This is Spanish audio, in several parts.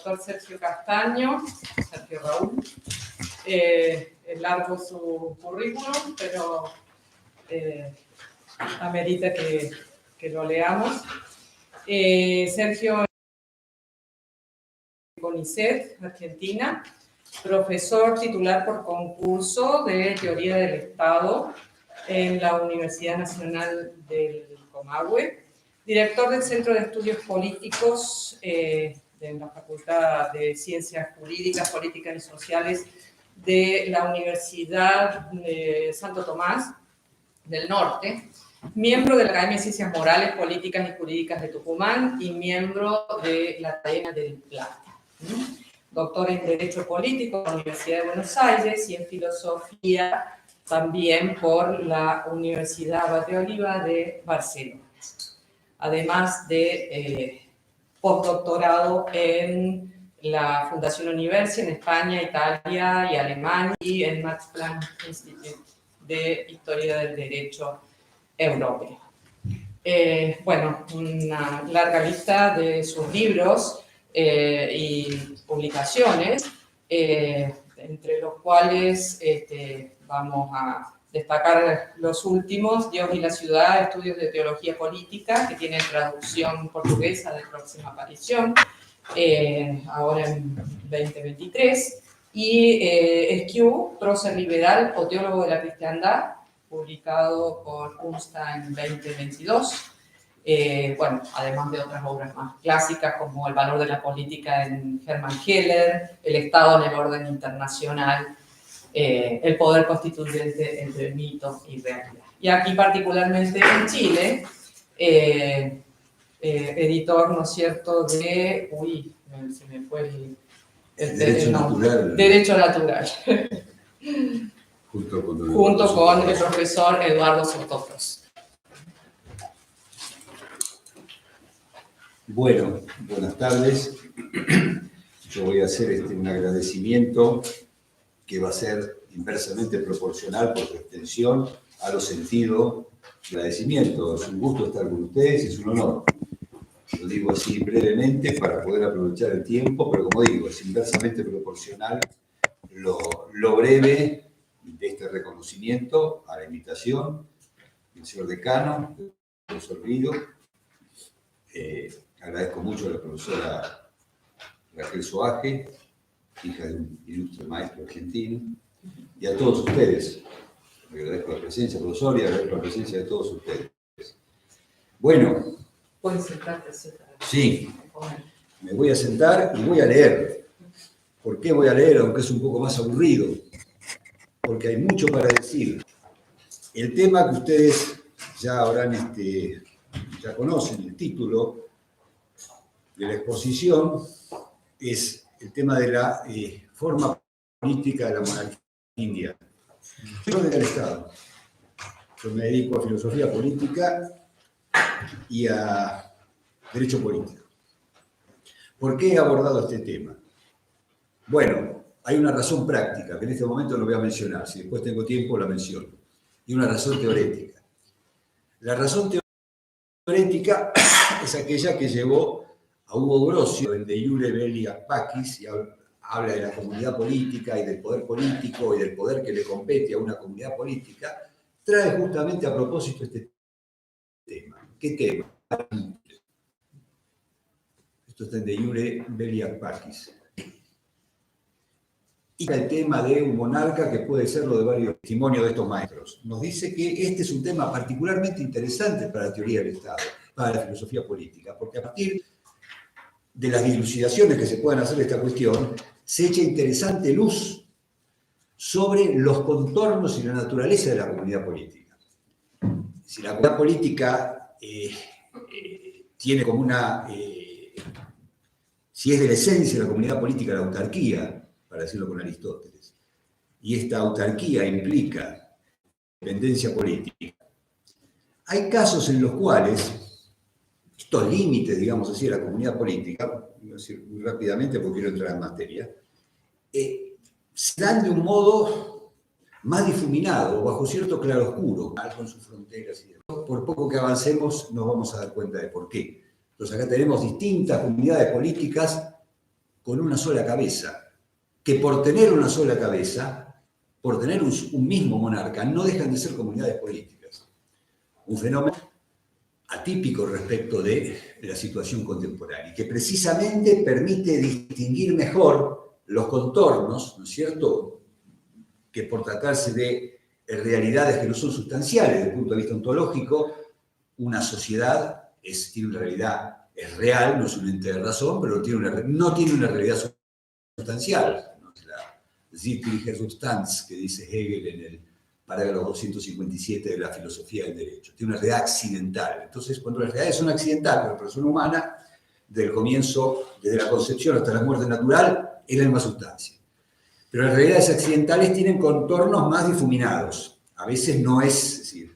doctor Sergio Castaño, Sergio Raúl. Es largo su currículum, pero amerita que lo leamos. Sergio es de CONICET, Argentina, profesor titular por concurso de Teoría del Estado en la Universidad Nacional del Comahue, director del Centro de Estudios Políticos de la Facultad de Ciencias Jurídicas, Políticas y Sociales de la Universidad de Santo Tomás del Norte, miembro de la Academia de Ciencias Morales, Políticas y Jurídicas de Tucumán y miembro de la Academia del Plata. Doctor en Derecho Político por la Universidad de Buenos Aires y en Filosofía también por la Universidad Abad de Oliva de Barcelona. Además de postdoctorado en la Fundación Universi en España, Italia y Alemania y en Max Planck Institute de Historia del Derecho Europeo. Bueno, una larga lista de sus libros y publicaciones, entre los cuales vamos a destacar los últimos: Dios y la ciudad, estudios de teología política, que tiene traducción portuguesa de próxima aparición, ahora en 2023, y Esquiú, prócer liberal o teólogo de la cristiandad, publicado por UNSTA en 2022. Bueno, además de otras obras más clásicas como El valor de la política en Hermann Heller, El Estado en el orden internacional, El poder constituyente entre mito y realidad. Y aquí particularmente en Chile, editor, ¿no es cierto?, de... Uy, se me fue el Derecho Natural. Derecho Natural. Junto con el profesor Eduardo Sotopos. Bueno, buenas tardes. Yo voy a hacer un agradecimiento que va a ser inversamente proporcional por su extensión a los sentidos de agradecimiento. Es un gusto estar con ustedes y es un honor. Lo digo así brevemente para poder aprovechar el tiempo, pero como digo, es inversamente proporcional lo breve de este reconocimiento a la invitación del señor decano, del profesor Guido. Agradezco mucho a la profesora Raquel Soaje, hija de un ilustre maestro argentino, y a todos ustedes. Agradezco la presencia, profesor, y agradezco la presencia de todos ustedes. Bueno. ¿Puedes sentarte? Sí, me voy a sentar y voy a leer. ¿Por qué voy a leer, aunque es un poco más aburrido? Porque hay mucho para decir. El tema que ustedes ya habrán, ya conocen, el título de la exposición, es el tema de la forma política de la monarquía india. Yo del Estado. Yo me dedico a filosofía política y a derecho político. ¿Por qué he abordado este tema? Bueno, hay una razón práctica, que en este momento no voy a mencionar, si después tengo tiempo la menciono, y una razón teorética. La razón teorética es aquella que llevó a Hugo Grocio, el de Iure Belli Pacis, y habla de la comunidad política y del poder político y del poder que le compete a una comunidad política, trae justamente a propósito este tema. ¿Qué tema? Esto está en de Iure Belli Pacis. Y el tema de un monarca que puede serlo de varios testimonios de estos maestros. Nos dice que este es un tema particularmente interesante para la teoría del Estado, para la filosofía política, porque a partir de las dilucidaciones que se puedan hacer de esta cuestión, se echa interesante luz sobre los contornos y la naturaleza de la comunidad política. Si la comunidad política tiene como una... si es de la esencia de la comunidad política la autarquía, para decirlo con Aristóteles, y esta autarquía implica dependencia política, hay casos en los cuales estos límites, digamos así, de la comunidad política, voy a decir muy rápidamente porque quiero entrar en materia, se dan de un modo más difuminado, bajo cierto claroscuro, con sus fronteras y demás. Por poco que avancemos nos vamos a dar cuenta de por qué. Entonces acá tenemos distintas comunidades políticas con una sola cabeza, que por tener una sola cabeza, por tener un mismo monarca, no dejan de ser comunidades políticas. Un fenómeno atípico respecto de la situación contemporánea, que precisamente permite distinguir mejor los contornos, ¿no es cierto?, que por tratarse de realidades que no son sustanciales desde el punto de vista ontológico, una sociedad tiene una realidad, es real, no es un ente de razón, pero no tiene una realidad sustancial. ¿No? Es la Sittliche Substanz que dice Hegel en el parágrafo 257 de la filosofía del derecho. Tiene una realidad accidental. Entonces, cuando las realidades son accidentales para la persona humana, desde el comienzo, desde la concepción hasta la muerte natural, es la misma sustancia. Pero las realidades accidentales tienen contornos más difuminados. A veces no es decir,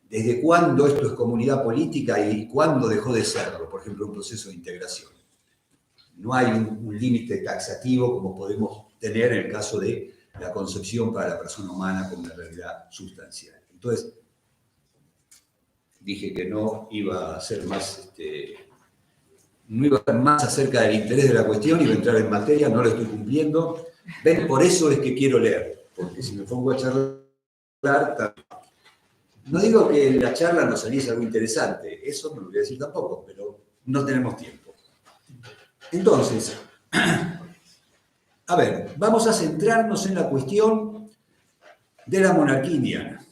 ¿desde cuándo esto es comunidad política y cuándo dejó de serlo? Por ejemplo, un proceso de integración. No hay un límite taxativo como podemos tener en el caso de la concepción para la persona humana como una realidad sustancial. Entonces, dije que no iba a ser más, no iba a estar más acerca del interés de la cuestión, iba a entrar en materia, no lo estoy cumpliendo. ¿Ven? Por eso es que quiero leer, porque si me pongo a charlar, no digo que en la charla no saliese algo interesante, eso no lo voy a decir tampoco, pero no tenemos tiempo. Entonces, a ver, vamos a centrarnos en la cuestión de la monarquía indiana.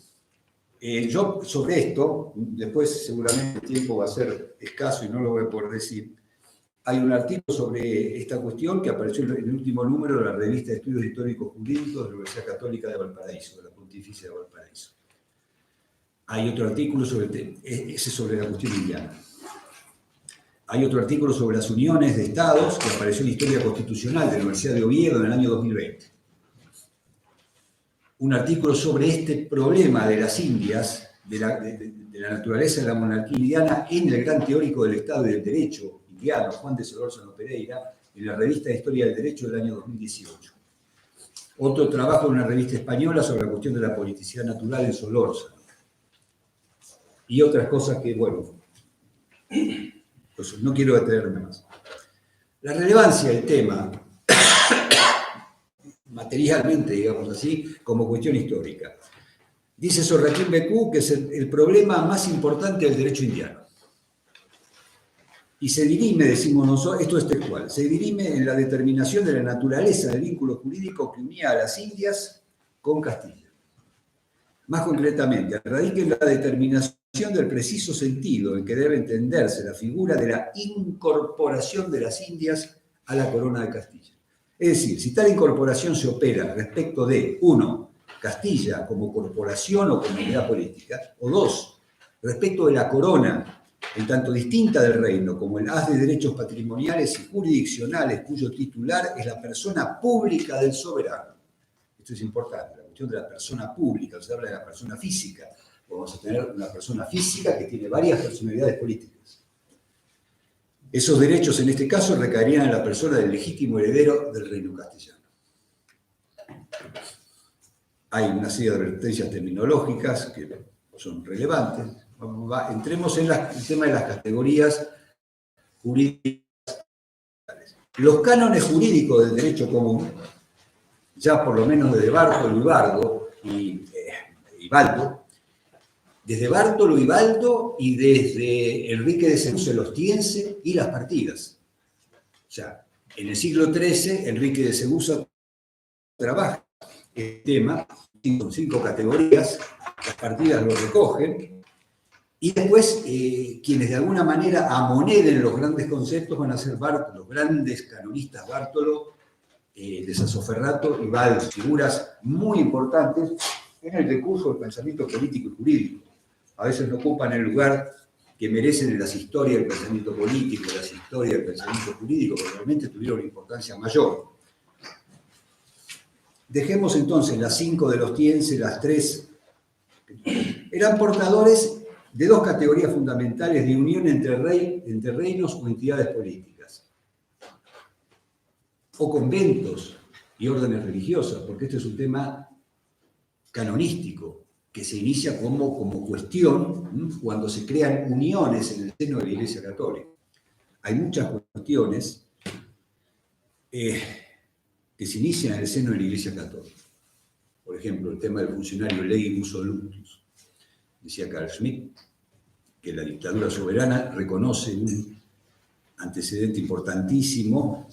Yo sobre esto, después seguramente el tiempo va a ser escaso y no lo voy a poder decir, hay un artículo sobre esta cuestión que apareció en el último número de la revista de Estudios Históricos Jurídicos de la Universidad Católica de Valparaíso, de la Pontificia de Valparaíso. Hay otro artículo sobre el tema, ese sobre la cuestión indiana. Hay otro artículo sobre las uniones de estados que apareció en Historia Constitucional de la Universidad de Oviedo en el año 2020. Un artículo sobre este problema de las Indias, de la naturaleza de la monarquía indiana en el gran teórico del Estado y del Derecho indiano, Juan de Solórzano Pereira, en la revista de Historia del Derecho del año 2018. Otro trabajo en una revista española sobre la cuestión de la politicidad natural en Solórzano. Y otras cosas que, bueno, pues no quiero detenerme más. La relevancia del tema, materialmente, digamos así, como cuestión histórica. Dice Sorraquín Becú que es el problema más importante del derecho indiano. Y se dirime, decimos nosotros, esto es textual, se dirime en la determinación de la naturaleza del vínculo jurídico que unía a las Indias con Castilla. Más concretamente, radica en la determinación del preciso sentido en que debe entenderse la figura de la incorporación de las Indias a la corona de Castilla. Es decir, si tal incorporación se opera respecto de, 1, Castilla como corporación o comunidad política, o 2, respecto de la corona, en tanto distinta del reino, como el haz de derechos patrimoniales y jurisdiccionales cuyo titular es la persona pública del soberano. Esto es importante, la cuestión de la persona pública, se habla de la persona física. Vamos a tener una persona física que tiene varias personalidades políticas. Esos derechos, en este caso, recaerían en la persona del legítimo heredero del reino castellano. Hay una serie de advertencias terminológicas que son relevantes. Entremos en el tema de las categorías jurídicas. Los cánones jurídicos del derecho común, ya por lo menos desde Bártolo y Bardo y Baldo, desde Bártolo y Baldo y desde Enrique de Segusa el Ostiense y las partidas. O sea, en el siglo XIII, Enrique de Segusa trabaja el tema, son 5 categorías, las partidas lo recogen, y después quienes de alguna manera amoneden los grandes conceptos van a ser los grandes canonistas Bártolo, de Sassoferrato y Baldo, figuras muy importantes en el recurso del pensamiento político y jurídico. A veces no ocupan el lugar que merecen en las historias del pensamiento político, en las historias del pensamiento jurídico, porque realmente tuvieron una importancia mayor. Dejemos entonces las 5 de los Ostiense, las 3. Eran portadores de 2 categorías fundamentales de unión entre reinos o entidades políticas, o conventos y órdenes religiosas, porque este es un tema canonístico, que se inicia como cuestión cuando se crean uniones en el seno de la Iglesia Católica. Hay muchas cuestiones que se inician en el seno de la Iglesia Católica. Por ejemplo, el tema del funcionario legimus solutus. Decía Carl Schmitt que la dictadura soberana reconoce un antecedente importantísimo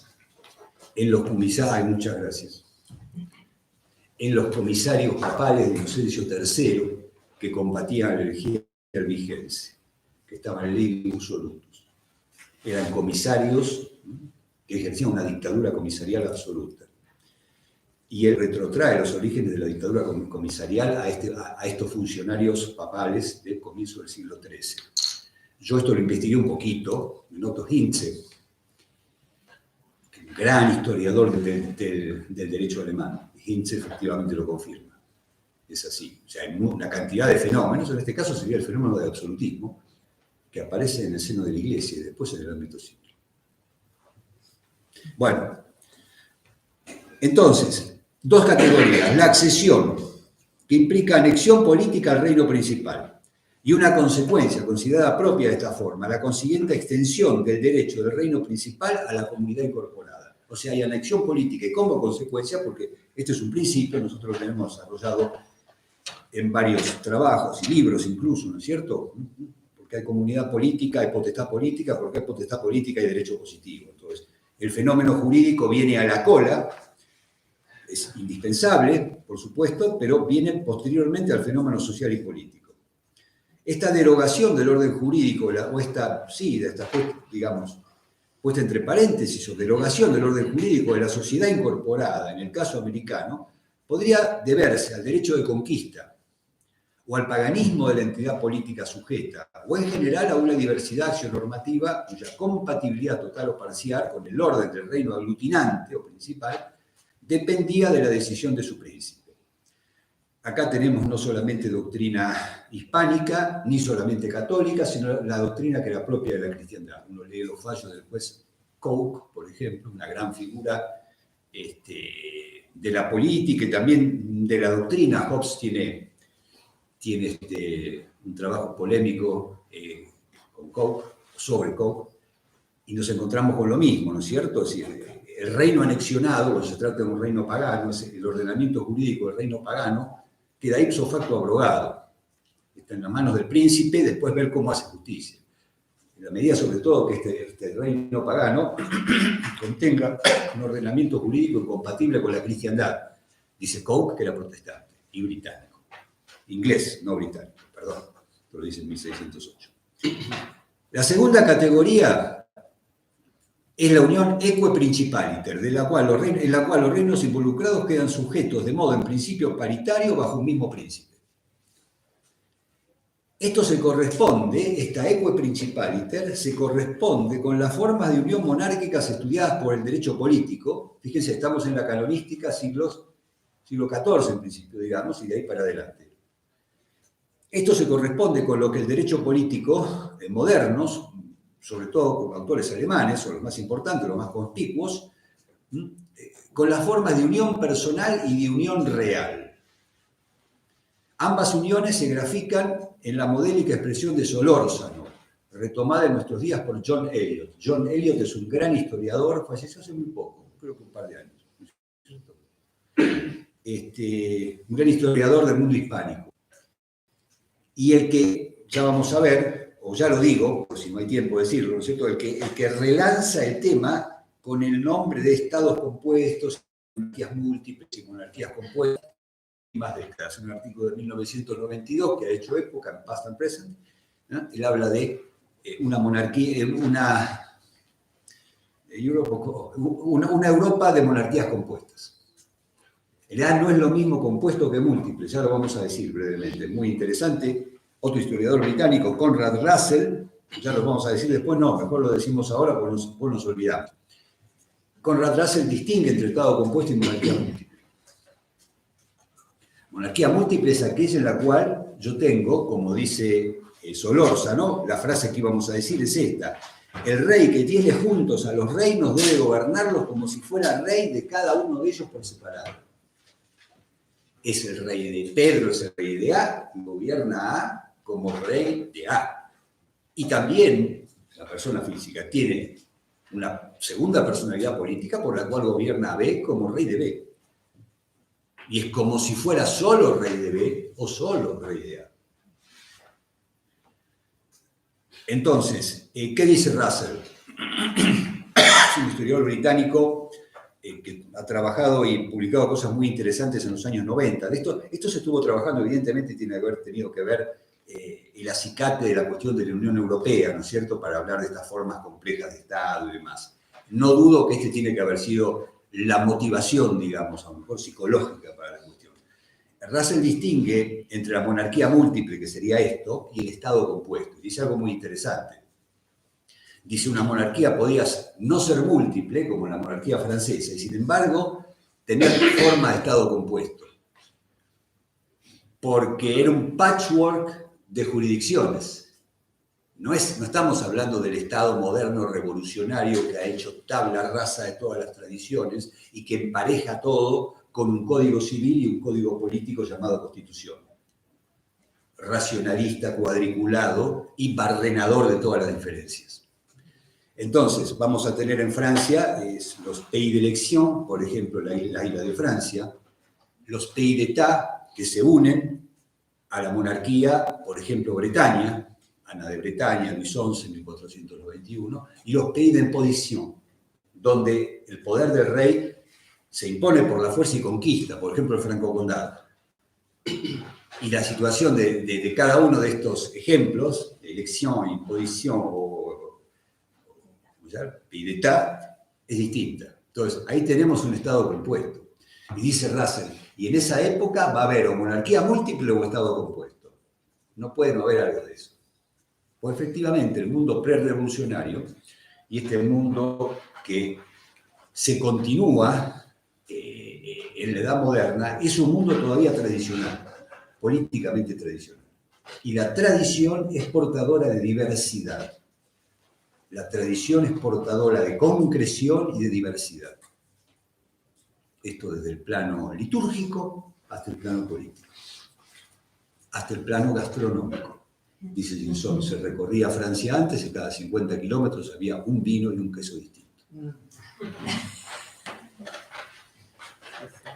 en los comisarios, muchas gracias, en los comisarios papales de Inocencio III que combatían la herejía albigense, que estaban en legimus solutus. Eran comisarios que ejercían una dictadura comisarial absoluta. Y él retrotrae los orígenes de la dictadura comisarial a estos funcionarios papales del comienzo del siglo XIII. Yo esto lo investigué un poquito, en Otto Hintze, un gran historiador del derecho alemán. Hintze efectivamente lo confirma. Es así. O sea, hay una cantidad de fenómenos, en este caso sería el fenómeno del absolutismo, que aparece en el seno de la Iglesia y después en el ámbito civil. Bueno, entonces, dos categorías. La accesión, que implica anexión política al reino principal, y una consecuencia considerada propia de esta forma, la consiguiente extensión del derecho del reino principal a la comunidad incorporada. O sea, hay anexión política y como consecuencia, porque este es un principio, nosotros lo tenemos desarrollado en varios trabajos y libros incluso, ¿no es cierto? Porque hay comunidad política, hay potestad política, porque hay potestad política y derecho positivo. Entonces, el fenómeno jurídico viene a la cola, es indispensable, por supuesto, pero viene posteriormente al fenómeno social y político. Esta derogación del orden jurídico, o esta, digamos, puesta entre paréntesis, o derogación del orden jurídico de la sociedad incorporada, en el caso americano, podría deberse al derecho de conquista, o al paganismo de la entidad política sujeta, o en general a una diversidad accionormativa cuya compatibilidad total o parcial con el orden del reino aglutinante o principal dependía de la decisión de su príncipe. Acá tenemos no solamente doctrina hispánica, ni solamente católica, sino la doctrina que era propia de la cristiandad. Uno lee los fallos del juez Coke, por ejemplo, una gran figura de la política y también de la doctrina. Hobbes tiene un trabajo polémico con Coke, sobre Coke, y nos encontramos con lo mismo, ¿no es cierto? Es decir, el reino anexionado, cuando se trata de un reino pagano, el ordenamiento jurídico del reino pagano, queda ipso facto abrogado. Está en las manos del príncipe, después ver cómo hace justicia. En la medida, sobre todo, que este reino pagano contenga un ordenamiento jurídico incompatible con la cristiandad. Dice Coke, que era protestante y británico. Inglés, no británico, perdón. Esto lo dice en 1608. La segunda categoría es la unión eque principaliter, en la cual los reinos involucrados quedan sujetos de modo en principio paritario bajo un mismo príncipe. Esto se corresponde, esta eque principaliter, se corresponde con las formas de unión monárquicas estudiadas por el derecho político. Fíjense, estamos en la canonística siglo XIV en principio, digamos, y de ahí para adelante. Esto se corresponde con lo que el derecho político modernos, sobre todo con autores alemanes, son los más importantes, los más conspicuos, con las formas de unión personal y de unión real. Ambas uniones se grafican en la modélica expresión de Solórzano, retomada en nuestros días por John Eliot. John Eliot es un gran historiador, falleció hace muy poco, creo que un par de años. Un gran historiador del mundo hispánico. Y el que, ya vamos a ver, o ya lo digo, por si no hay tiempo de decirlo, ¿no es cierto? El que relanza el tema con el nombre de estados compuestos, monarquías múltiples y monarquías compuestas, y más décadas. Un artículo de 1992 que ha hecho época en Past and Present, ¿no? Él habla de una monarquía, una Europa de monarquías compuestas. En realidad no es lo mismo compuesto que múltiple, ya lo vamos a decir brevemente, muy interesante. Otro historiador británico, Conrad Russell, ya lo vamos a decir después, no, mejor lo decimos ahora porque nos olvidamos. Conrad Russell distingue entre estado compuesto y monarquía múltiple. Monarquía múltiple es aquella en la cual yo tengo, como dice Solórzano, la frase que íbamos a decir es esta: el rey que tiene juntos a los reinos debe gobernarlos como si fuera rey de cada uno de ellos por separado. Es el rey de Pedro, es el rey de A, y gobierna A como rey de A. Y también la persona física tiene una segunda personalidad política por la cual gobierna a B como rey de B. Y es como si fuera solo rey de B o solo rey de A. Entonces, ¿qué dice Russell? Es un historiador británico que ha trabajado y publicado cosas muy interesantes en los años 90. Esto se estuvo trabajando, evidentemente tiene que haber tenido que ver el acicate de la cuestión de la Unión Europea, ¿no es cierto?, para hablar de estas formas complejas de Estado y demás. No dudo que este tiene que haber sido la motivación, digamos, a lo mejor psicológica para la cuestión. Russell distingue entre la monarquía múltiple, que sería esto, y el Estado compuesto. Y dice algo muy interesante. Dice, una monarquía podía no ser múltiple, como la monarquía francesa, y sin embargo, tener forma de Estado compuesto. Porque era un patchwork de jurisdicciones. No estamos hablando del Estado moderno revolucionario que ha hecho tabla rasa de todas las tradiciones y que empareja todo con un código civil y un código político llamado Constitución. Racionalista, cuadriculado y barrenador de todas las diferencias. Entonces, vamos a tener en Francia los pays d'élection, por ejemplo, la isla de Francia, los pays d'État que se unen a la monarquía, por ejemplo, Bretaña, Ana de Bretaña, Luis XI, 1491, y los pays d'imposition, donde el poder del rey se impone por la fuerza y conquista, por ejemplo, el Franco Condado. Y la situación de cada uno de estos ejemplos, elección, imposición o pays d'État, es distinta. Entonces, ahí tenemos un Estado compuesto. Y dice Russell, y en esa época va a haber o monarquía múltiple o Estado compuesto. No puede no haber algo de eso. Pues efectivamente, el mundo pre-revolucionario y este mundo que se continúa en la Edad Moderna es un mundo todavía tradicional, políticamente tradicional. Y la tradición es portadora de diversidad. La tradición es portadora de concreción y de diversidad. Esto desde el plano litúrgico hasta el plano político, hasta el plano gastronómico. Dice Ginson, se recorría Francia antes y cada 50 kilómetros había un vino y un queso distinto.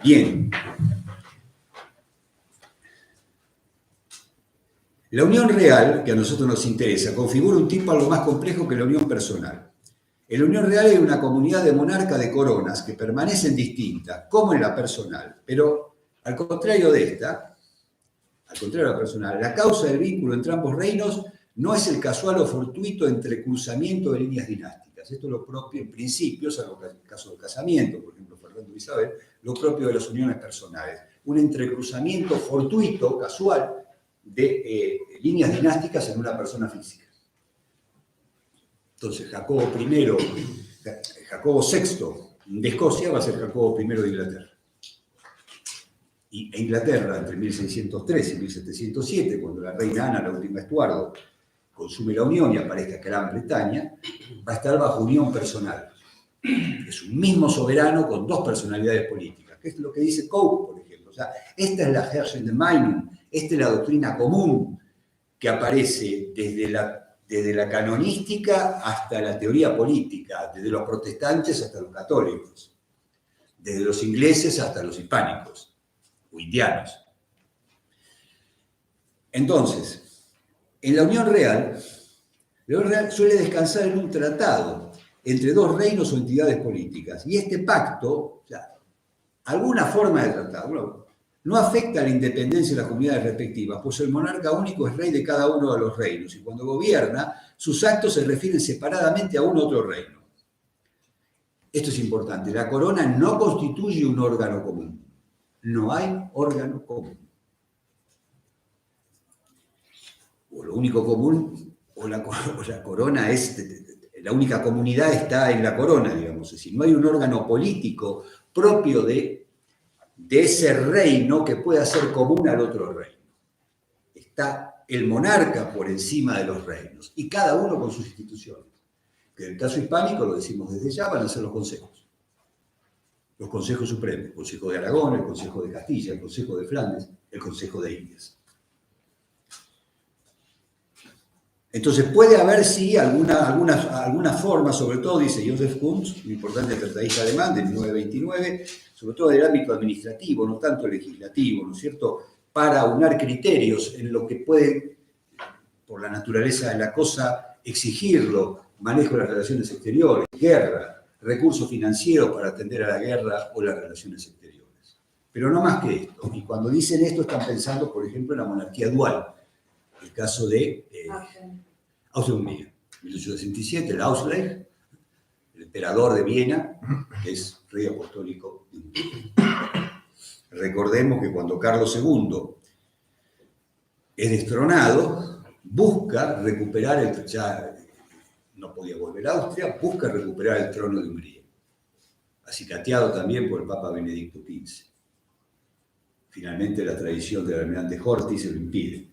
Bien. La unión real, que a nosotros nos interesa, configura un tipo algo más complejo que la unión personal. En la unión real hay una comunidad de monarcas de coronas que permanecen distintas, como en la personal, pero al contrario de esta, al contrario de la personal, la causa del vínculo entre ambos reinos no es el casual o fortuito entrecruzamiento de líneas dinásticas. Esto es lo propio, en principio, salvo el caso del casamiento, por ejemplo, Fernando y Isabel, lo propio de las uniones personales. Un entrecruzamiento fortuito, casual, de líneas dinásticas en una persona física. Entonces, Jacobo VI de Escocia va a ser Jacobo I de Inglaterra. E Inglaterra, entre 1603 y 1707, cuando la reina Ana, la última Estuardo, consume la unión y aparezca Gran Bretaña, va a estar bajo unión personal. Es un mismo soberano con dos personalidades políticas, que es lo que dice Coke, por ejemplo. O sea, esta es la herrschende Meinung, esta es la doctrina común que aparece desde la canonística hasta la teoría política, desde los protestantes hasta los católicos, desde los ingleses hasta los hispánicos o indianos. Entonces, en la unión real suele descansar en un tratado entre dos reinos o entidades políticas, y este pacto, o sea, alguna forma de tratado, no afecta a la independencia de las comunidades respectivas, pues el monarca único es rey de cada uno de los reinos, y cuando gobierna, sus actos se refieren separadamente a un otro reino. Esto es importante, la corona no constituye un órgano común. No hay órgano común. O lo único común, o la corona es, la única comunidad está en la corona, digamos. Es decir, no hay un órgano político propio de ese reino que pueda ser común al otro reino. Está el monarca por encima de los reinos, y cada uno con sus instituciones. Que en el caso hispánico, lo decimos desde ya, van a ser los consejos. Los consejos supremos, el Consejo de Aragón, el Consejo de Castilla, el Consejo de Flandes, el Consejo de Indias. Entonces puede haber, sí, alguna forma, sobre todo, dice Joseph Kunz, un importante tratadista alemán del 1929, sobre todo del ámbito administrativo, no tanto legislativo, ¿no es cierto?, para aunar criterios en lo que puede, por la naturaleza de la cosa, exigirlo, manejo de las relaciones exteriores, guerra, recursos financieros para atender a la guerra o las relaciones exteriores. Pero no más que esto. Y cuando dicen esto están pensando, por ejemplo, en la monarquía dual. El caso de Austria-Hungría, 1867, el Ausgleich, el emperador de Viena, que es rey apostólico de Hungría. Recordemos que cuando Carlos II es destronado, busca recuperar, ya no podía volver a Austria, busca recuperar el trono de Hungría, acicateado también por el Papa Benedicto XV. Finalmente la tradición del almirante Horthy se lo impide,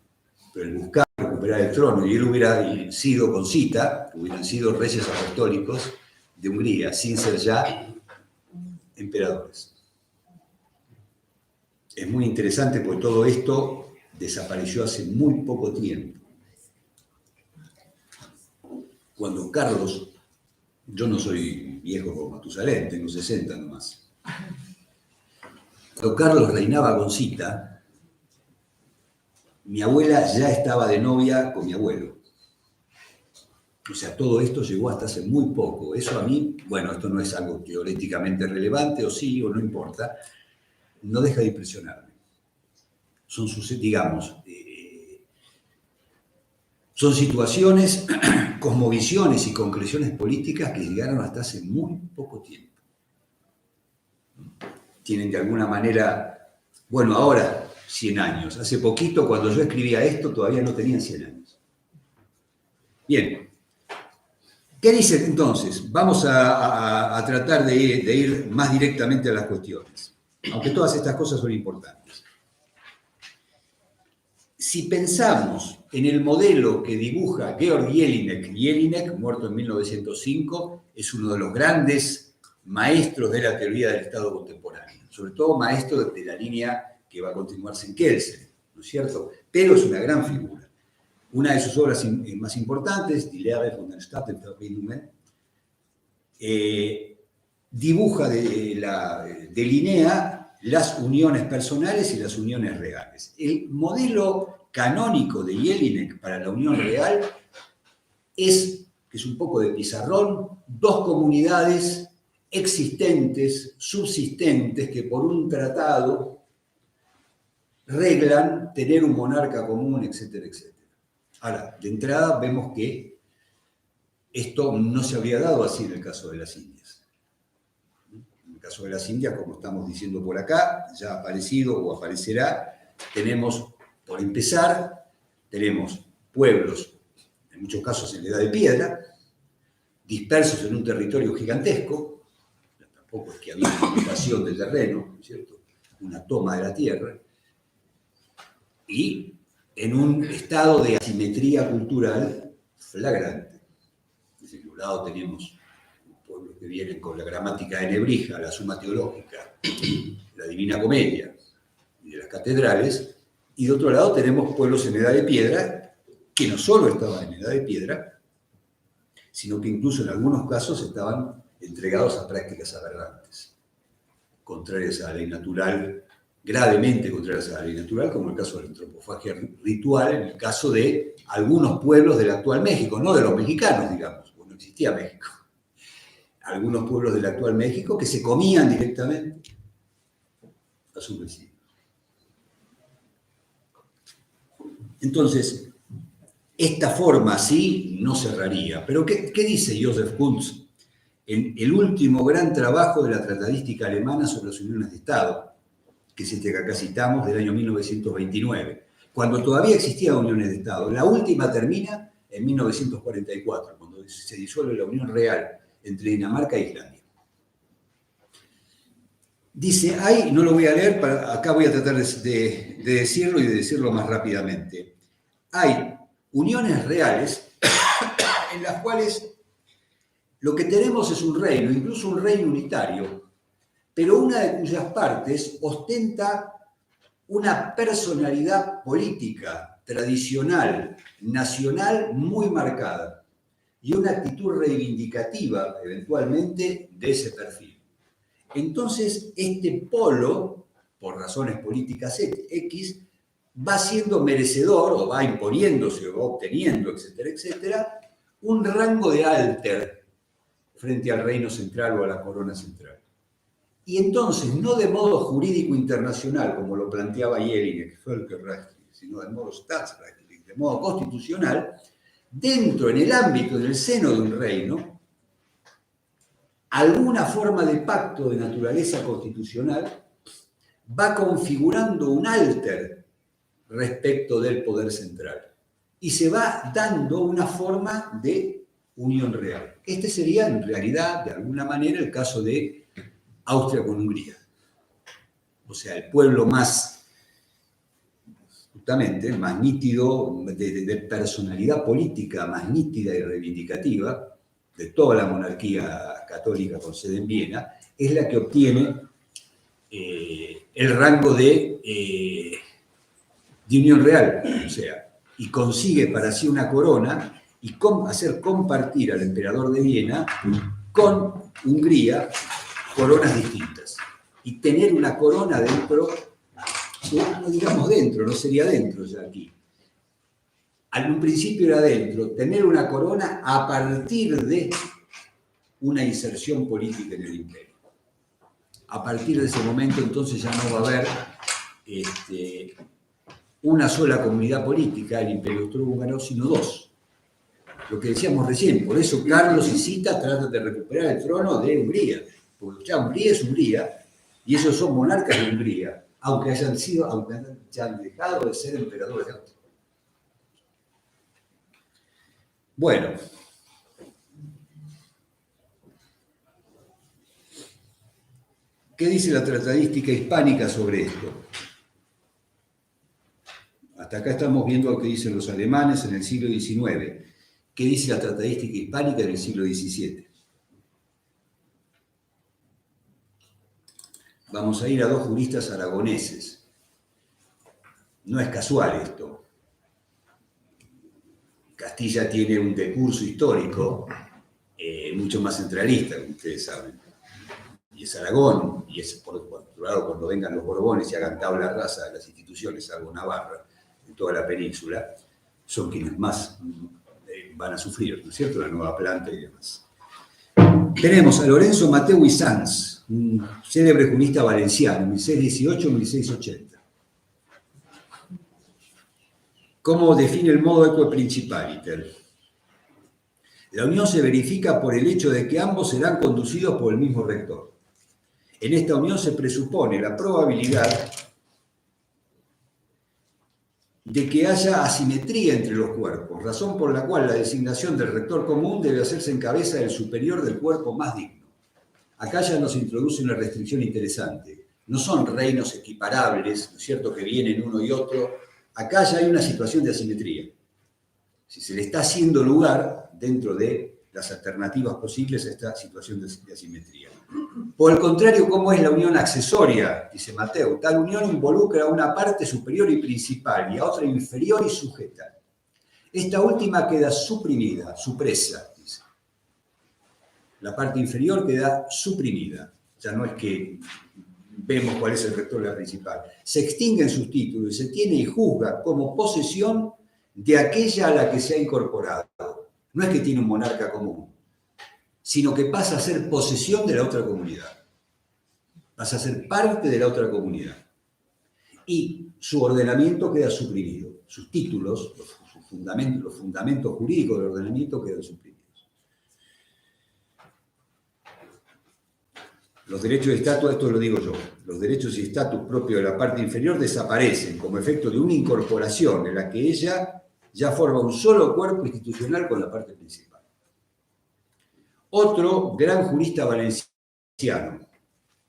pero el buscar recuperar el trono, y él hubiera sido con cita, hubieran sido reyes apostólicos de Hungría, sin ser ya emperadores. Es muy interesante porque todo esto desapareció hace muy poco tiempo. Cuando Carlos, yo no soy viejo como Matusalén, tengo 60 nomás. Cuando Carlos reinaba con cita, mi abuela ya estaba de novia con mi abuelo. O sea, todo esto llegó hasta hace muy poco. Eso a mí, bueno, esto no es algo teóricamente relevante, o sí, o no importa, no deja de impresionarme. Son, digamos, son situaciones, cosmovisiones y concreciones políticas que llegaron hasta hace muy poco tiempo. Tienen de alguna manera, bueno, ahora 100 años. Hace poquito, cuando yo escribía esto, todavía no tenían 100 años. Bien. ¿Qué dicen entonces? Vamos a tratar de ir más directamente a las cuestiones, aunque todas estas cosas son importantes. Si pensamos en el modelo que dibuja Georg Jelinek, muerto en 1905, es uno de los grandes maestros de la teoría del Estado contemporáneo, sobre todo maestro de la línea que va a continuarse en Kelsen, ¿no es cierto? Pero es una gran figura. Una de sus obras más importantes, Die Lehre von den Staatenverbindungen, dibuja, delinea las uniones personales y las uniones reales. El modelo canónico de Jelinek para la unión real es, que es un poco de pizarrón, dos comunidades existentes, subsistentes, que por un tratado reglan tener un monarca común, etcétera, etcétera. Ahora, de entrada vemos que esto no se habría dado así en el caso de las Indias. En el caso de las Indias, como estamos diciendo por acá, ya ha aparecido o aparecerá, tenemos, por empezar, tenemos pueblos, en muchos casos en la edad de piedra, dispersos en un territorio gigantesco, tampoco es que había una ocupación del terreno, ¿cierto?, una toma de la tierra, y en un estado de asimetría cultural flagrante. Desde un lado tenemos pueblos que vienen con la gramática de Nebrija, la Suma Teológica, la Divina Comedia y de las catedrales, y de otro lado tenemos pueblos en edad de piedra, que no solo estaban en edad de piedra, sino que incluso en algunos casos estaban entregados a prácticas aberrantes, contrarias a la ley natural, gravemente contrarias a la ley natural, como el caso de la antropofagia ritual, en el caso de algunos pueblos del actual México, no de los mexicanos, digamos, porque no existía México. Algunos pueblos del actual México que se comían directamente a sus vecinos. Entonces, esta forma así no cerraría. Pero ¿qué dice Joseph Kunz en el último gran trabajo de la tratadística alemana sobre las uniones de Estado, que es este que acá citamos, del año 1929, cuando todavía existían uniones de Estado? La última termina en 1944, cuando se disuelve la Unión Real entre Dinamarca e Islandia. Dice, no lo voy a leer, acá voy a tratar de decirlo y de decirlo más rápidamente. Hay uniones reales en las cuales lo que tenemos es un reino, incluso un reino unitario, pero una de cuyas partes ostenta una personalidad política tradicional, nacional muy marcada y una actitud reivindicativa, eventualmente, de ese perfil. Entonces, este polo, por razones políticas X, va siendo merecedor, o va imponiéndose, o va obteniendo, etcétera, etcétera, un rango de alter frente al reino central o a la corona central. Y entonces, no de modo jurídico internacional, como lo planteaba Jelinek, sino de modo staatsrechtlich, de modo constitucional, dentro, en el ámbito, en el seno de un reino, alguna forma de pacto de naturaleza constitucional va configurando un alter respecto del poder central y se va dando una forma de unión real. Este sería, en realidad, de alguna manera, el caso de Austria con Hungría. O sea, el pueblo más, justamente, más nítido, de personalidad política más nítida y reivindicativa de toda la monarquía católica con sede en Viena, es la que obtiene el rango de unión real, o sea, y consigue para sí una corona y hacer compartir al emperador de Viena con Hungría coronas distintas. Y tener una corona dentro, no digamos dentro, no sería dentro ya aquí. En un principio era dentro, tener una corona a partir de una inserción política en el imperio. A partir de ese momento entonces ya no va a haber una sola comunidad política, el imperio austrohúngaro, sino dos. Lo que decíamos recién, por eso Carlos y Zita tratan de recuperar el trono de Hungría, porque ya Hungría es Hungría, y ellos son monarcas de Hungría, aunque hayan dejado de ser emperadores de Austria. Bueno, ¿qué dice la tratadística hispánica sobre esto? Hasta acá estamos viendo lo que dicen los alemanes en el siglo XIX. ¿Qué dice la tratadística hispánica en el siglo XVII? Vamos a ir a dos juristas aragoneses. No es casual esto. Castilla tiene un decurso histórico mucho más centralista, como ustedes saben. Y es Aragón, y es por otro lado cuando vengan los Borbones y hagan tabla rasa de las instituciones, salvo Navarra, en toda la península, son quienes más van a sufrir, ¿no es cierto? La nueva planta y demás. Tenemos a Lorenzo Mateu y Sanz, un célebre jurista valenciano, 1618-1680. ¿Cómo define el modo eque principaliter? La unión se verifica por el hecho de que ambos serán conducidos por el mismo rector. En esta unión se presupone la probabilidad de que haya asimetría entre los cuerpos, razón por la cual la designación del rector común debe hacerse en cabeza del superior del cuerpo más digno. Acá ya nos introduce una restricción interesante. No son reinos equiparables, ¿no es cierto?, que vienen uno y otro. Acá ya hay una situación de asimetría. Si se le está haciendo lugar dentro de las alternativas posibles a esta situación de asimetría. Por el contrario, ¿cómo es la unión accesoria? Dice Mateu. Tal unión involucra a una parte superior y principal y a otra inferior y sujeta. Esta última queda suprimida, supresa, dice. La parte inferior queda suprimida. Ya no es que vemos cuál es el rector de la principal. Se extinguen sus títulos y se tiene y juzga como posesión de aquella a la que se ha incorporado. No es que tiene un monarca común, sino que pasa a ser posesión de la otra comunidad. Pasa a ser parte de la otra comunidad. Y su ordenamiento queda suprimido. Sus títulos, los fundamentos jurídicos del ordenamiento quedan suprimidos. Los derechos y estatus, esto lo digo yo, los derechos y estatus propios de la parte inferior desaparecen como efecto de una incorporación en la que ella ya forma un solo cuerpo institucional con la parte principal. Otro gran jurista valenciano,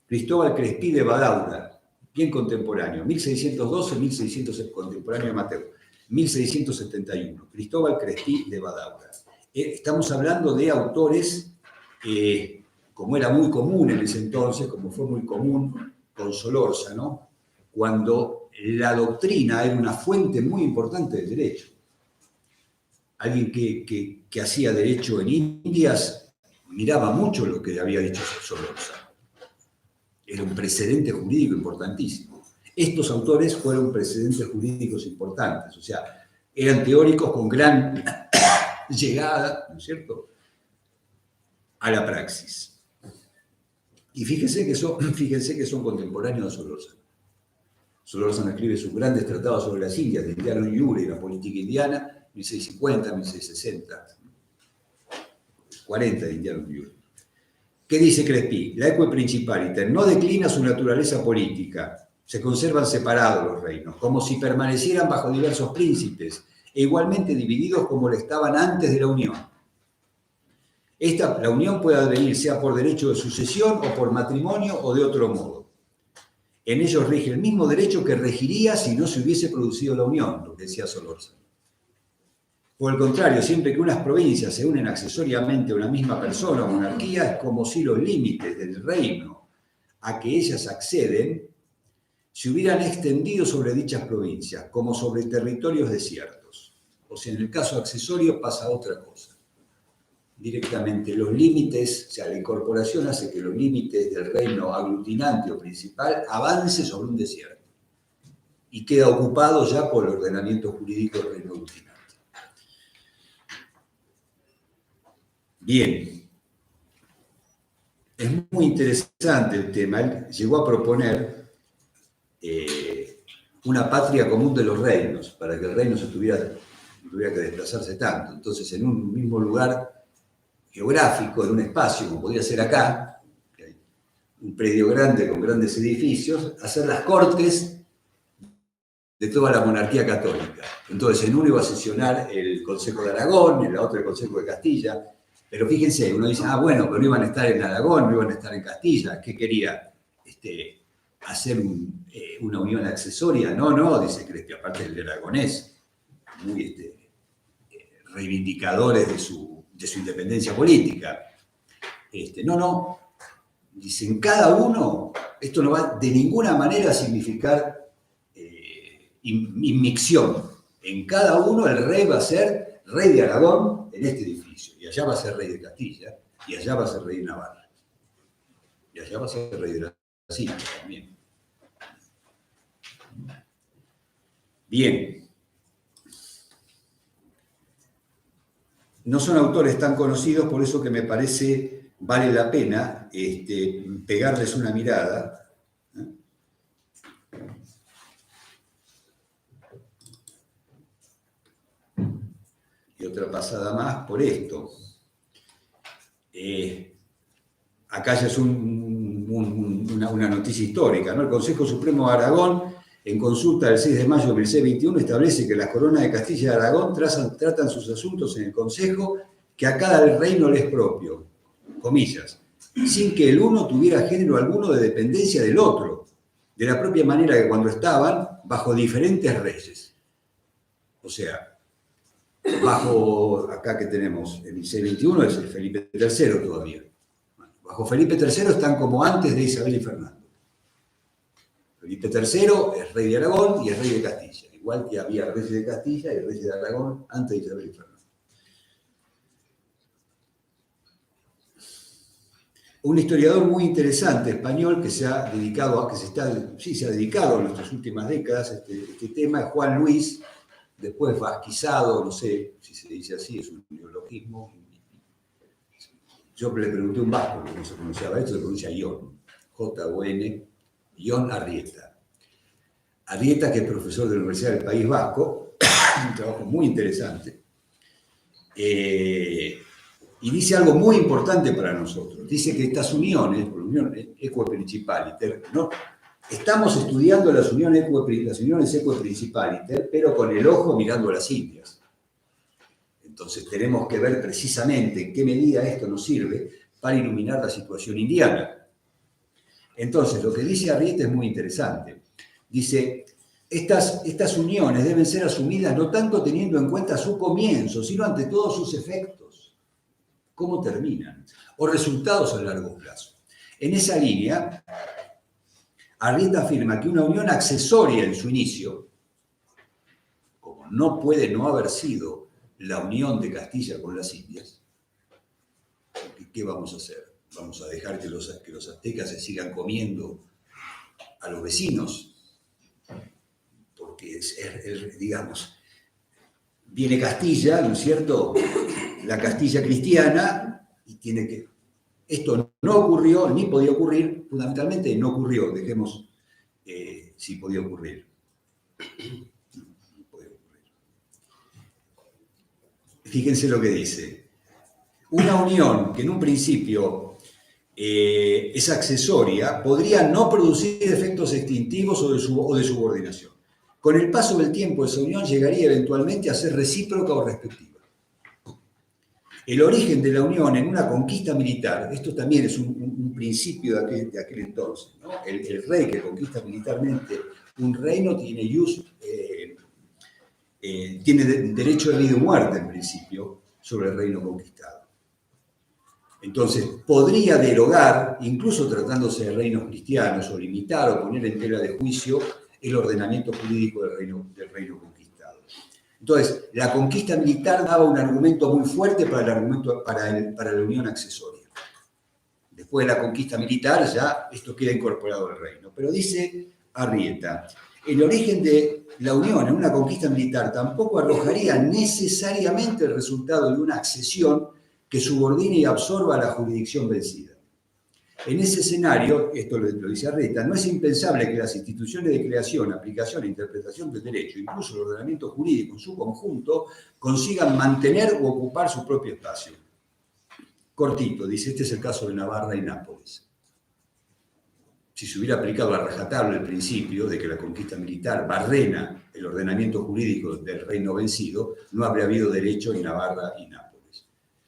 Cristóbal Crespí de Badaura, bien contemporáneo, 1612-1600, contemporáneo de Mateu, 1671, Cristóbal Crespí de Badaura. Estamos hablando de autores, como era muy común en ese entonces, como fue muy común con Solórzano, cuando la doctrina era una fuente muy importante del derecho. Alguien que hacía derecho en Indias miraba mucho lo que había dicho Solórzano. Era un precedente jurídico importantísimo. Estos autores fueron precedentes jurídicos importantes, o sea, eran teóricos con gran llegada, ¿no es cierto?, a la praxis. Y fíjense que son contemporáneos de Solórzano. Solórzano escribe sus grandes tratados sobre las Indias, de Indiano Iure y la política indiana, 1650, 1660, 40 de Indiano Iure. ¿Qué dice Crespi? La eque principaliter no declina su naturaleza política, se conservan separados los reinos, como si permanecieran bajo diversos príncipes, e igualmente divididos como lo estaban antes de la unión. La unión puede advenir sea por derecho de sucesión o por matrimonio o de otro modo. En ellos rige el mismo derecho que regiría si no se hubiese producido la unión, lo que decía Solórzano. Por el contrario, siempre que unas provincias se unen accesoriamente a una misma persona o monarquía, es como si los límites del reino a que ellas acceden se hubieran extendido sobre dichas provincias, como sobre territorios desiertos. O sea, en el caso accesorio pasa otra cosa. Directamente los límites, o sea, la incorporación hace que los límites del reino aglutinante o principal avance sobre un desierto y queda ocupado ya por el ordenamiento jurídico del reino aglutinante. Bien, es muy interesante el tema. Él llegó a proponer una patria común de los reinos, para que el reino no tuviera que desplazarse tanto. Entonces, en un mismo lugar geográfico, en un espacio, como podría ser acá, un predio grande con grandes edificios, hacer las cortes de toda la monarquía católica. Entonces, en uno iba a sesionar el Consejo de Aragón, en la otra el Consejo de Castilla. Pero fíjense, uno dice, bueno, pero no iban a estar en Aragón, no iban a estar en Castilla. ¿Qué quería? ¿Hacer una unión accesoria? No, dice Crespi, aparte del aragonés, muy reivindicadores de su independencia política. No, dicen, cada uno, esto no va de ninguna manera a significar inmixión. En cada uno el rey va a ser rey de Aragón en este edificio, y allá va a ser rey de Castilla, y allá va a ser rey de Navarra, y allá va a ser rey de Brasil también. Bien. No son autores tan conocidos, por eso que me parece vale la pena pegarles una mirada. Y otra pasada más por esto. Acá ya es una noticia histórica, ¿no? El Consejo Supremo de Aragón, en consulta del 6 de mayo de 1621, establece que las coronas de Castilla y Aragón tratan sus asuntos en el Consejo que a cada reino le es propio, comillas, sin que el uno tuviera género alguno de dependencia del otro, de la propia manera que cuando estaban bajo diferentes reyes. O sea, acá que tenemos, el 1621 es el Felipe III todavía. Bajo Felipe III están como antes de Isabel y Fernando. Felipe III es rey de Aragón y es rey de Castilla, igual que había reyes de Castilla y reyes de Aragón antes de Isabel y Fernando. Un historiador muy interesante español que se ha dedicado en nuestras últimas décadas a este tema es Juan Luis, después vasquizado, no sé si se dice así, es un neologismo. Yo le pregunté a un vasco que no se pronunciaba esto, se pronuncia Ion, J-O-N, Ion Arrieta. Arrieta, que es profesor de la Universidad del País Vasco, un trabajo muy interesante. Y dice algo muy importante para nosotros. Dice que estas uniones, por unión eque principaliter, ¿no? Estamos estudiando las uniones eque principaliter, pero con el ojo mirando a las Indias. Entonces tenemos que ver precisamente en qué medida esto nos sirve para iluminar la situación indiana. Entonces, lo que dice Arrieta es muy interesante. Dice, estas uniones deben ser asumidas no tanto teniendo en cuenta su comienzo, sino ante todo sus efectos, cómo terminan, o resultados a largo plazo. En esa línea, Arrieta afirma que una unión accesoria en su inicio, como no puede no haber sido la unión de Castilla con las Indias, ¿qué vamos a hacer? ¿Vamos a dejar que los aztecas se sigan comiendo a los vecinos? Porque digamos, viene Castilla, ¿no es cierto? La Castilla cristiana, y tiene que... Esto no ocurrió, ni podía ocurrir, fundamentalmente no ocurrió, dejemos si podía ocurrir. No podía ocurrir. Fíjense lo que dice. Una unión que en un principio es accesoria podría no producir efectos extintivos o de subordinación. Con el paso del tiempo, esa unión llegaría eventualmente a ser recíproca o respectiva. El origen de la unión en una conquista militar, esto también es un principio de aquel entonces, ¿no? El rey que conquista militarmente un reino tiene derecho de vida o muerte, en principio, sobre el reino conquistado. Entonces, podría derogar, incluso tratándose de reinos cristianos, o limitar o poner en tela de juicio el ordenamiento jurídico del reino conquistado. Entonces, la conquista militar daba un argumento muy fuerte para la unión accesoria. Después de la conquista militar, ya esto queda incorporado al reino. Pero dice Arrieta, el origen de la unión en una conquista militar tampoco arrojaría necesariamente el resultado de una accesión que subordine y absorba la jurisdicción vencida. En ese escenario, esto lo dice Arrieta, no es impensable que las instituciones de creación, aplicación e interpretación del derecho, incluso el ordenamiento jurídico en su conjunto, consigan mantener o ocupar su propio espacio. Cortito, dice, este es el caso de Navarra y Nápoles. Si se hubiera aplicado a rajatabla el principio de que la conquista militar barrena el ordenamiento jurídico del reino vencido, no habría habido derecho en Navarra y Nápoles.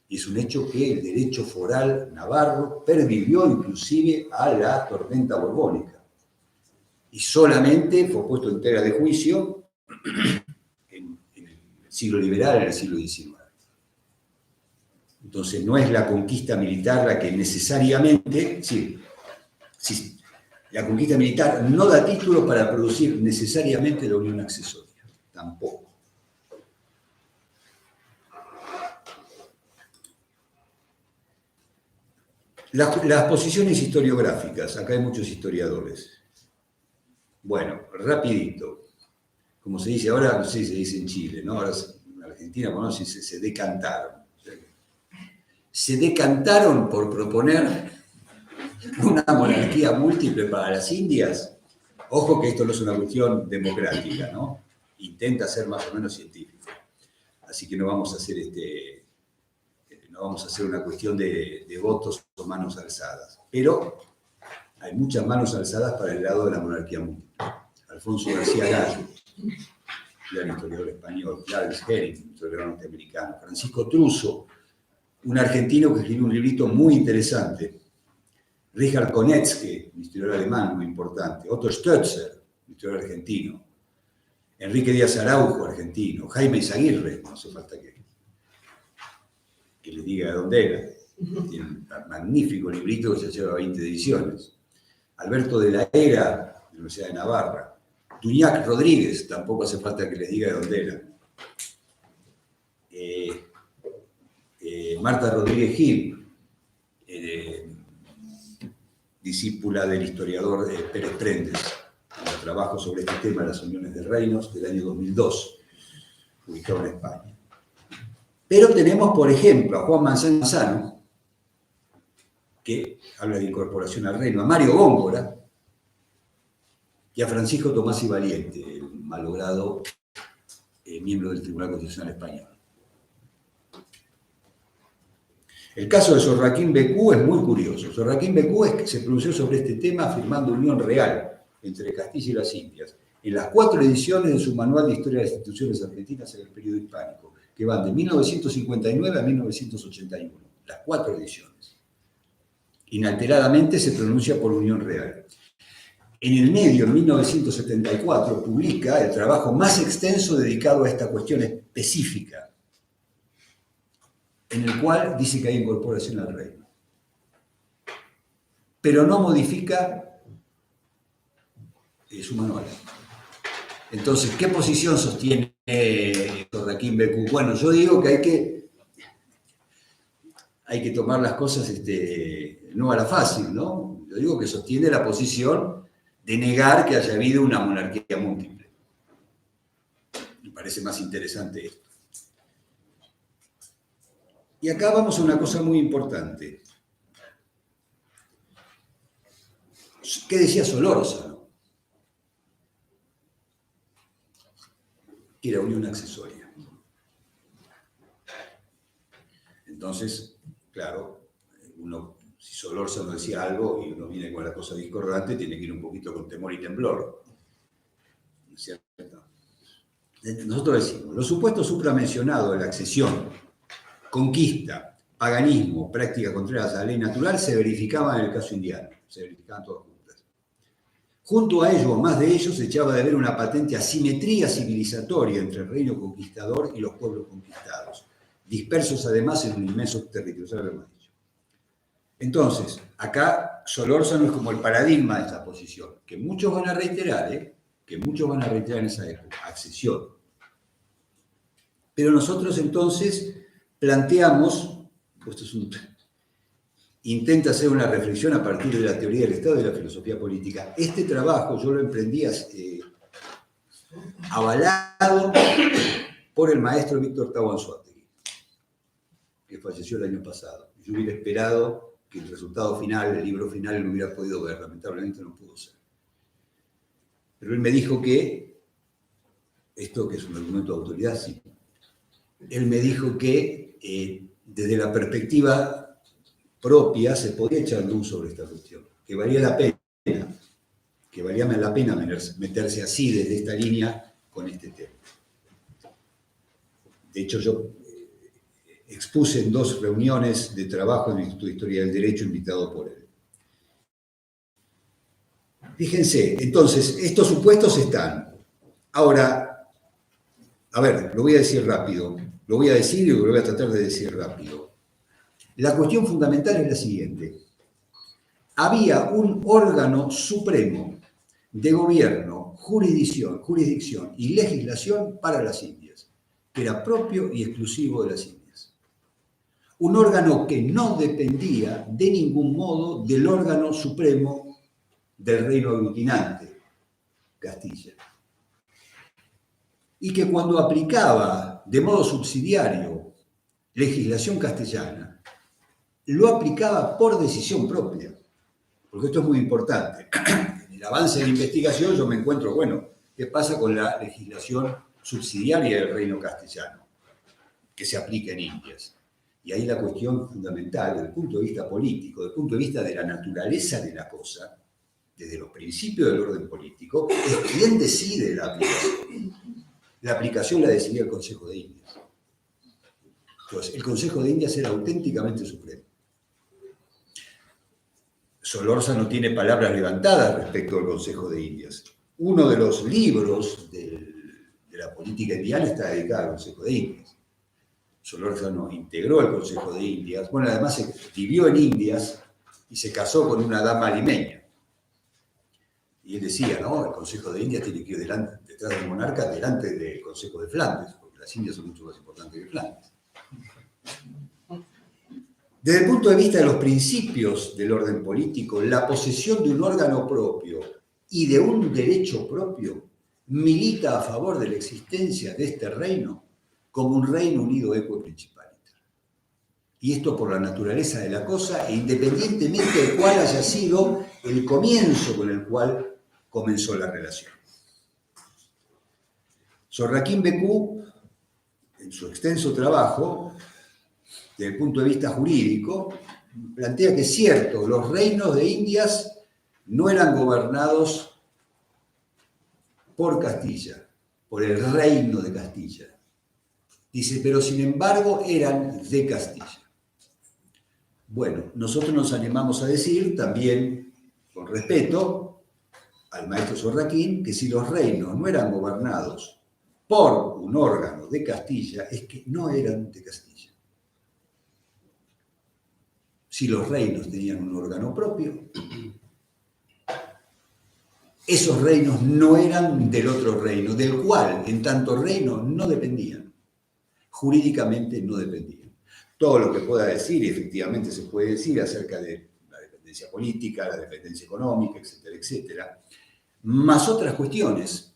Y es un hecho que el derecho foral navarro pervivió inclusive a la tormenta borbónica. Y solamente fue puesto en tela de juicio en el siglo liberal, en el siglo XIX. Entonces no es la conquista militar la que necesariamente... Sí, la conquista militar no da título para producir necesariamente la unión accesoria. Tampoco. Las posiciones historiográficas, acá hay muchos historiadores. Bueno, rapidito. Como se dice ahora, no sé si se dice en Chile, ¿no? Ahora en Argentina, bueno, se decantaron. Se decantaron por proponer una monarquía múltiple para las Indias. Ojo que esto no es una cuestión democrática, ¿no? Intenta ser más o menos científica. Así que no vamos a hacer una cuestión de votos o manos alzadas. Pero hay muchas manos alzadas para el lado de la monarquía múltiple. Alfonso García Gallo, gran historiador español, Clarence Herring, historiador norteamericano, Francisco Truso, un argentino que escribió un librito muy interesante, Richard Konetzke, un historiador alemán muy importante, Otto Stötzer, un historiador argentino, Enrique Díaz Araujo, argentino, Jaime Izaguirre, no hace falta que les diga de dónde era, tiene un magnífico librito que se lleva 20 ediciones, Alberto de la Era, de la Universidad de Navarra, Duñac Rodríguez, tampoco hace falta que les diga de dónde era, Marta Rodríguez Gil, discípula del historiador Pérez Prendes, en el trabajo sobre este tema de las uniones de reinos del año 2002, publicado en España. Pero tenemos, por ejemplo, a Juan Manzano, que habla de incorporación al reino, a Mario Góngora y a Francisco Tomás y Valiente, el malogrado miembro del Tribunal Constitucional Español. El caso de Sor Joaquín Becú es muy curioso. Sor Joaquín Becú se pronunció sobre este tema afirmando unión real entre Castilla y las Indias, en las 4 ediciones de su Manual de Historia de las Instituciones Argentinas en el Periodo Hispánico, que van de 1959 a 1981, las 4 ediciones. Inalteradamente se pronuncia por unión real. En el medio, en 1974, publica el trabajo más extenso dedicado a esta cuestión específica, en el cual dice que hay incorporación al reino. Pero no modifica su manual. Entonces, ¿qué posición sostiene Sorraquín Becú? Bueno, yo digo que hay que tomar las cosas no a la fácil, ¿no? Yo digo que sostiene la posición de negar que haya habido una monarquía múltiple. Me parece más interesante esto. Y acá vamos a una cosa muy importante. ¿Qué decía Solórzano? Que era unión accesoria. Entonces, claro, si Solórzano decía algo y uno viene con la cosa discordante, tiene que ir un poquito con temor y temblor. ¿No es cierto? Nosotros decimos, los supuestos supramencionados de la accesión, conquista, paganismo, práctica contraria a la ley natural, se verificaban en el caso indiano. Se verificaban todas juntas. Junto a ello, o más de ellos, se echaba de ver una patente asimetría civilizatoria entre el reino conquistador y los pueblos conquistados, dispersos además en un inmenso territorio. Entonces, acá Solórzano es como el paradigma de esta posición, que muchos van a reiterar, en esa época, accesión. Pero nosotros entonces planteamos, intenta hacer una reflexión a partir de la teoría del Estado y de la filosofía política. Este trabajo yo lo emprendí avalado por el maestro Víctor Tahuanzuategui, que falleció el año pasado. Yo hubiera esperado que el resultado final, el libro final, lo hubiera podido ver. Lamentablemente no pudo ser. Pero él me dijo que, esto que es un argumento de autoridad, sí, él me dijo que desde la perspectiva propia se podía echar luz sobre esta cuestión, que valía la pena meterse así desde esta línea con este tema. De hecho, yo expuse en 2 reuniones de trabajo en el Instituto de Historia del Derecho invitado por él. Fíjense, entonces, estos supuestos están. Ahora, a ver, lo voy a decir rápido. Lo voy a decir y lo voy a tratar de decir rápido. La cuestión fundamental es la siguiente. Había un órgano supremo de gobierno, jurisdicción y legislación para las Indias, que era propio y exclusivo de las Indias. Un órgano que no dependía de ningún modo del órgano supremo del reino aglutinante, Castilla. Y que cuando aplicaba de modo subsidiario legislación castellana, lo aplicaba por decisión propia. Porque esto es muy importante. En el avance de la investigación yo me encuentro, bueno, ¿qué pasa con la legislación subsidiaria del reino castellano que se aplica en Indias? Y ahí la cuestión fundamental, desde el punto de vista político, desde el punto de vista de la naturaleza de la cosa, desde los principios del orden político, es quién decide la aplicación. La aplicación la decidía el Consejo de Indias. Entonces, el Consejo de Indias era auténticamente supremo. Solórzano tiene palabras levantadas respecto al Consejo de Indias. Uno de los libros de la política indiana está dedicado al Consejo de Indias. Solórzano integró el Consejo de Indias. Bueno, además vivió en Indias y se casó con una dama limeña. Y él decía, ¿no? El Consejo de Indias tiene que ir detrás del monarca, delante del Consejo de Flandes, porque las Indias son mucho más importantes que Flandes. Desde el punto de vista de los principios del orden político, la posesión de un órgano propio y de un derecho propio milita a favor de la existencia de este reino como un reino unido equo principaliter. Y esto por la naturaleza de la cosa e independientemente de cuál haya sido el comienzo con el cual comenzó la relación. Sorraquín Becú, en su extenso trabajo, desde el punto de vista jurídico, plantea que es cierto, los reinos de Indias no eran gobernados por Castilla, por el reino de Castilla. Dice, pero sin embargo eran de Castilla. Bueno, nosotros nos animamos a decir también, con respeto al maestro Sorraquín, que si los reinos no eran gobernados por un órgano de Castilla, es que no eran de Castilla. Si los reinos tenían un órgano propio, esos reinos no eran del otro reino, del cual, en tanto reino, no dependían. Jurídicamente no dependían. Todo lo que pueda decir, y efectivamente se puede decir acerca de la dependencia política, la dependencia económica, etcétera, etcétera, más otras cuestiones.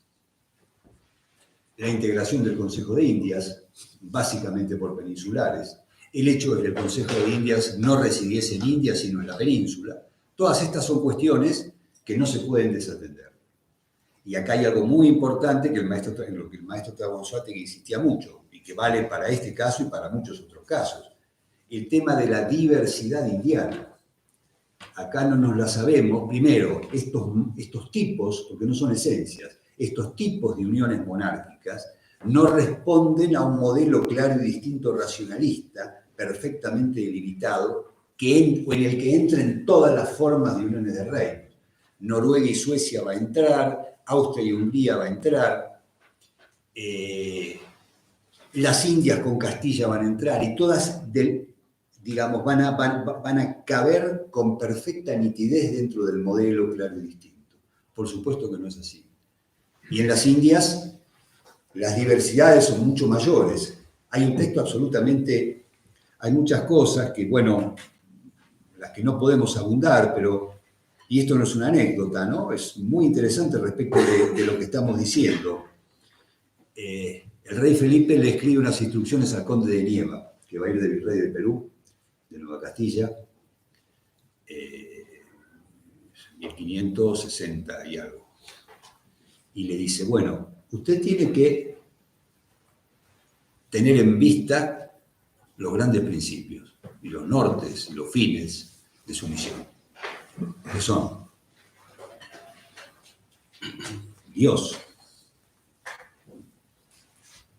La integración del Consejo de Indias, básicamente por peninsulares, el hecho de que el Consejo de Indias no residiese en India, sino en la península. Todas estas son cuestiones que no se pueden desatender. Y acá hay algo muy importante en lo que el maestro Tabonsúategui insistía mucho, y que vale para este caso y para muchos otros casos. El tema de la diversidad indiana. Acá no nos la sabemos. Primero, estos tipos, porque no son esencias, estos tipos de uniones monárquicas no responden a un modelo claro y distinto racionalista, perfectamente delimitado, en el que entren todas las formas de uniones de reinos. Noruega y Suecia va a entrar, Austria y Hungría va a entrar, las Indias con Castilla van a entrar, y todas, digamos, van a caber con perfecta nitidez dentro del modelo claro y distinto. Por supuesto que no es así. Y en las Indias, las diversidades son mucho mayores. Hay un texto absolutamente... Hay muchas cosas que, bueno, las que no podemos abundar, pero... Y esto no es una anécdota, ¿no? Es muy interesante respecto de lo que estamos diciendo. El rey Felipe le escribe unas instrucciones al conde de Nieva, que va a ir de virrey de Perú, de Nueva Castilla, 1560 y algo. Y le dice, bueno, usted tiene que tener en vista los grandes principios, y los nortes, y los fines de su misión, que son Dios,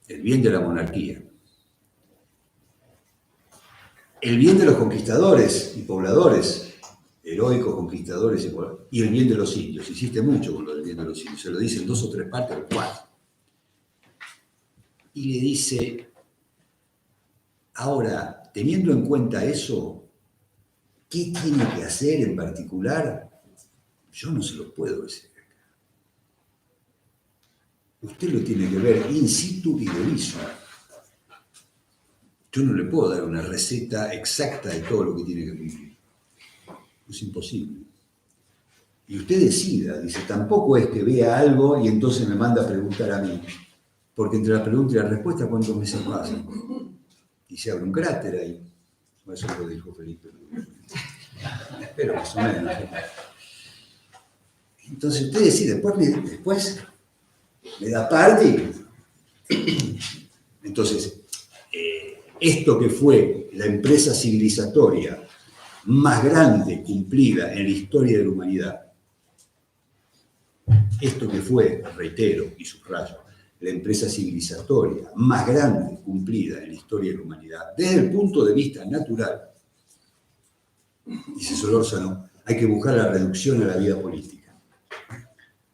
el bien de la monarquía, el bien de los conquistadores y pobladores, heroicos conquistadores y el bien de los indios. Insiste mucho con lo del bien de los indios, se lo dice en 2 o 3 partes o 4. Y le dice, ahora, teniendo en cuenta eso, ¿qué tiene que hacer en particular? Yo no se lo puedo decir. Usted lo tiene que ver in situ y de viso. Yo no le puedo dar una receta exacta de todo lo que tiene que cumplir. Es imposible. Y usted decida, dice, tampoco es que vea algo y entonces me manda a preguntar a mí. Porque entre la pregunta y la respuesta, ¿cuántos meses pasan? Y se abre un cráter ahí. Eso lo dijo Felipe. Pero más o menos. Entonces usted decide, después me da parte. Entonces, esto que fue la empresa civilizatoria más grande cumplida en la historia de la humanidad, esto que fue, reitero y subrayo, la empresa civilizatoria más grande cumplida en la historia de la humanidad, desde el punto de vista natural, dice Solórzano, hay que buscar la reducción a la vida política.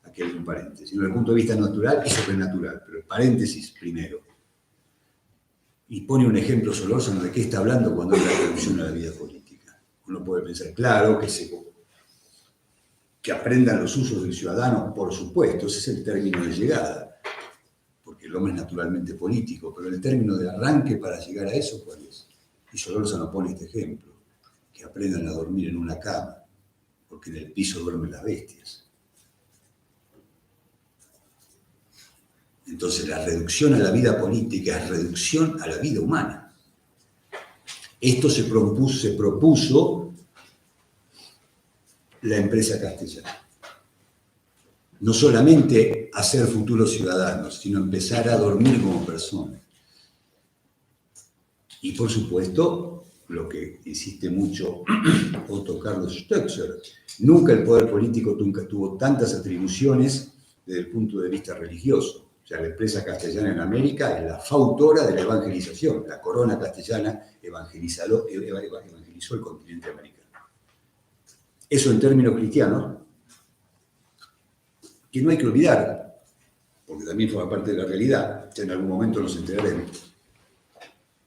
Aquí hay un paréntesis. Desde el punto de vista natural es sobrenatural, pero el paréntesis primero. Y pone un ejemplo Solórzano de qué está hablando cuando habla de reducción a la vida política. Uno puede pensar, claro, que aprendan los usos del ciudadano, por supuesto, ese es el término de llegada, porque el hombre es naturalmente político, pero el término de arranque para llegar a eso, ¿cuál es? Y Solórzano pone este ejemplo, que aprendan a dormir en una cama, porque en el piso duermen las bestias. Entonces, la reducción a la vida política es reducción a la vida humana. Esto se propuso la empresa castellana. No solamente hacer futuros ciudadanos, sino empezar a dormir como personas. Y por supuesto, lo que insiste mucho Otto Carlos Stöckzer, nunca el poder político tuvo tantas atribuciones desde el punto de vista religioso. O sea, la empresa castellana en América es la fautora de la evangelización. La corona castellana evangelizó el continente americano. Eso en términos cristianos, que no hay que olvidar, porque también forma parte de la realidad, ya en algún momento nos enteraremos,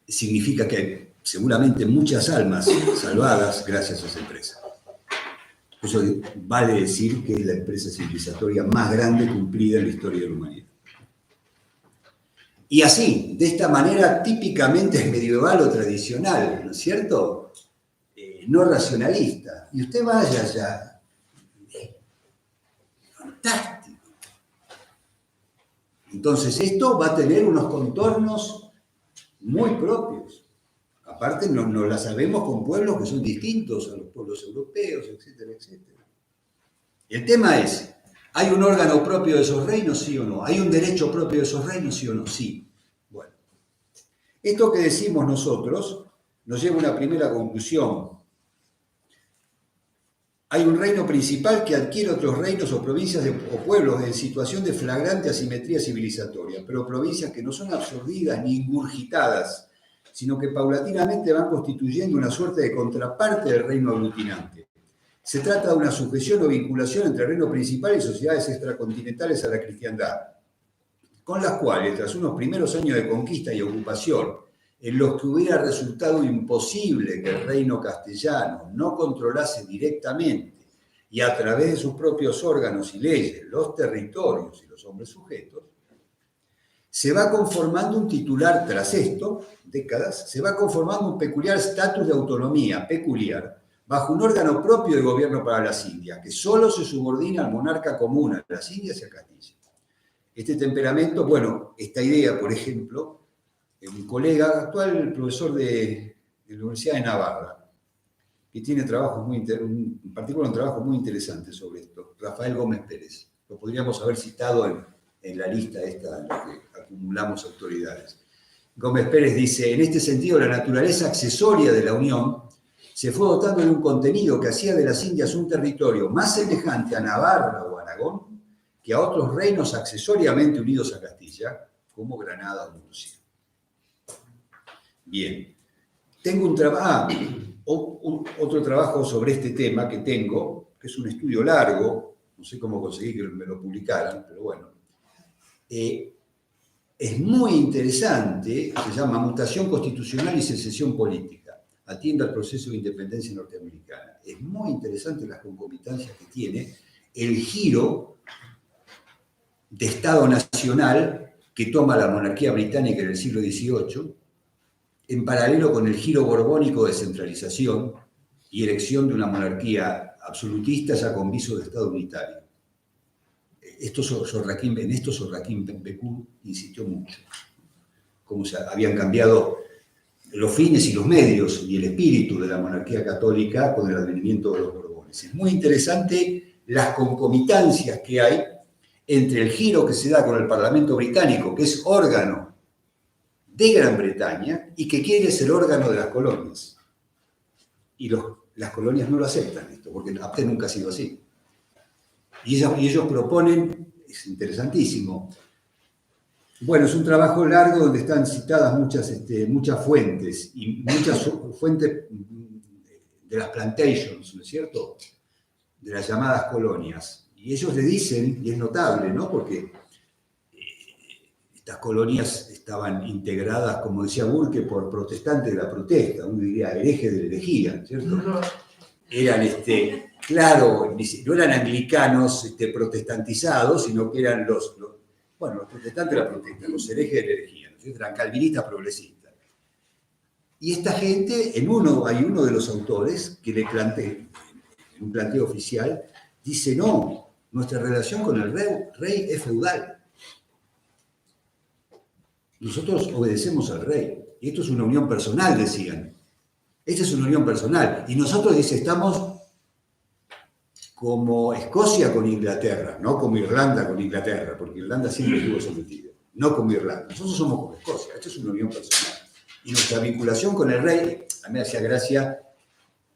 significa que hay seguramente muchas almas salvadas gracias a esa empresa. Eso vale decir que es la empresa civilizatoria más grande cumplida en la historia de la humanidad. Y así, de esta manera típicamente medieval o tradicional, ¿no es cierto? No racionalista. Y usted vaya allá. Fantástico. Entonces, esto va a tener unos contornos muy propios. Aparte, no la sabemos con pueblos que son distintos a los pueblos europeos, etcétera, etcétera. El tema es, ¿hay un órgano propio de esos reinos, sí o no? ¿Hay un derecho propio de esos reinos, sí o no? Sí. Bueno, esto que decimos nosotros nos lleva a una primera conclusión. Hay un reino principal que adquiere otros reinos o provincias o pueblos en situación de flagrante asimetría civilizatoria, pero provincias que no son absorbidas ni ingurgitadas, sino que paulatinamente van constituyendo una suerte de contraparte del reino aglutinante. Se trata de una sujeción o vinculación entre el reino principal y sociedades extracontinentales a la cristiandad, con las cuales, tras unos primeros años de conquista y ocupación, en los que hubiera resultado imposible que el reino castellano no controlase directamente y a través de sus propios órganos y leyes los territorios y los hombres sujetos, se va conformando un titular tras esto, décadas, se va conformando un peculiar estatus de autonomía peculiar bajo un órgano propio de gobierno para las Indias, que solo se subordina al monarca común, a las Indias y a Castilla. Este temperamento, bueno, esta idea, por ejemplo, un colega actual, profesor de la Universidad de Navarra, que tiene trabajos en particular un trabajo muy interesante sobre esto, Rafael Gómez Pérez. Lo podríamos haber citado en la lista esta en la que acumulamos autoridades. Gómez Pérez dice, en este sentido, la naturaleza accesoria de la Unión se fue dotando de un contenido que hacía de las Indias un territorio más semejante a Navarra o Aragón que a otros reinos accesoriamente unidos a Castilla, como Granada o Murcia. Bien, tengo otro trabajo sobre este tema que tengo, que es un estudio largo, no sé cómo conseguí que me lo publicaran, pero bueno. Es muy interesante, se llama Mutación Constitucional y Secesión Política, atiende al proceso de independencia norteamericana. Es muy interesante las concomitancias que tiene el giro de Estado nacional que toma la monarquía británica en el siglo XVIII, en paralelo con el giro borbónico de centralización y elección de una monarquía absolutista ya con viso de Estado unitario. En esto Sorraquín Pecú insistió mucho, cómo se habían cambiado los fines y los medios y el espíritu de la monarquía católica con el advenimiento de los Borbones. Es muy interesante las concomitancias que hay entre el giro que se da con el Parlamento británico, que es órgano de Gran Bretaña y que quiere ser órgano de las colonias. Y las colonias no lo aceptan esto, porque APTE nunca ha sido así. Y ellos proponen, es interesantísimo. Bueno, es un trabajo largo donde están citadas muchas fuentes, y muchas fuentes de las plantations, ¿no es cierto?, de las llamadas colonias. Y ellos le dicen, y es notable, ¿no?, porque estas colonias estaban integradas, como decía Burke, por protestantes de la protesta, uno diría herejes de la herejía, ¿cierto? Eran, claro, no eran anglicanos protestantizados, sino que eran los protestantes de la protesta, los herejes de la herejía, ¿no? Eran calvinistas progresistas. Y esta gente, hay uno de los autores que le plantea, en un planteo oficial, dice, no, nuestra relación con el rey es feudal. Nosotros obedecemos al rey. Y esto es una unión personal, decían. Esta es una unión personal. Y nosotros, dice, estamos como Escocia con Inglaterra, no como Irlanda con Inglaterra, porque Irlanda siempre estuvo sometida. No como Irlanda. Nosotros somos como Escocia. Esto es una unión personal. Y nuestra vinculación con el rey, a mí me hacía gracia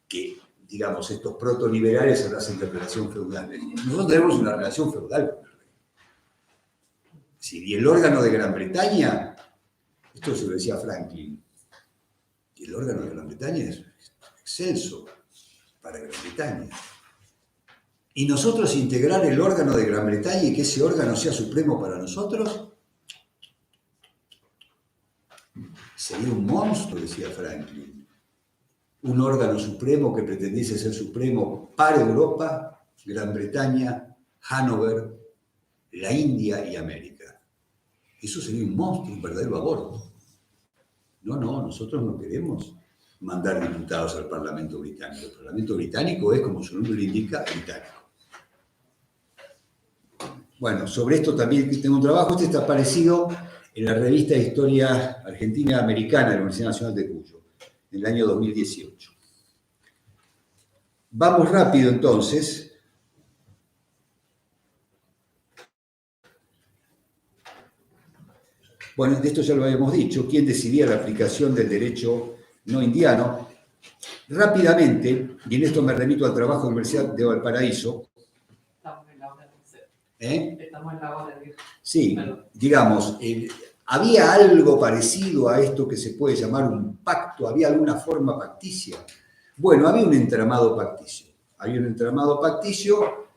que, digamos, estos protoliberales hablasen de relación feudal. Nosotros tenemos una relación feudal con el rey. Y el órgano de Gran Bretaña, esto se lo decía Franklin, y el órgano de Gran Bretaña es excelso para Gran Bretaña. Y nosotros integrar el órgano de Gran Bretaña y que ese órgano sea supremo para nosotros, sería un monstruo, decía Franklin. un órgano supremo que pretendiese ser supremo para Europa, Gran Bretaña, Hannover, la India y América. Eso sería un monstruo, un verdadero aborto. No, nosotros no queremos mandar diputados al Parlamento británico. El Parlamento británico es, como su nombre lo indica, británico. Bueno, sobre esto también tengo un trabajo. Este está aparecido en la revista de Historia Argentina Americana de la Universidad Nacional de Cuyo, en el año 2018. Vamos rápido entonces. Bueno, de esto ya lo habíamos dicho. ¿Quién decidía la aplicación del derecho no indiano? Rápidamente, y en esto me remito al trabajo de la Universidad de Valparaíso. Estamos en la hora Estamos en la hora Sí, digamos, ¿había algo parecido a esto que se puede llamar un pacto? ¿Había alguna forma pacticia? Bueno, había un entramado pacticio. Había un entramado pacticio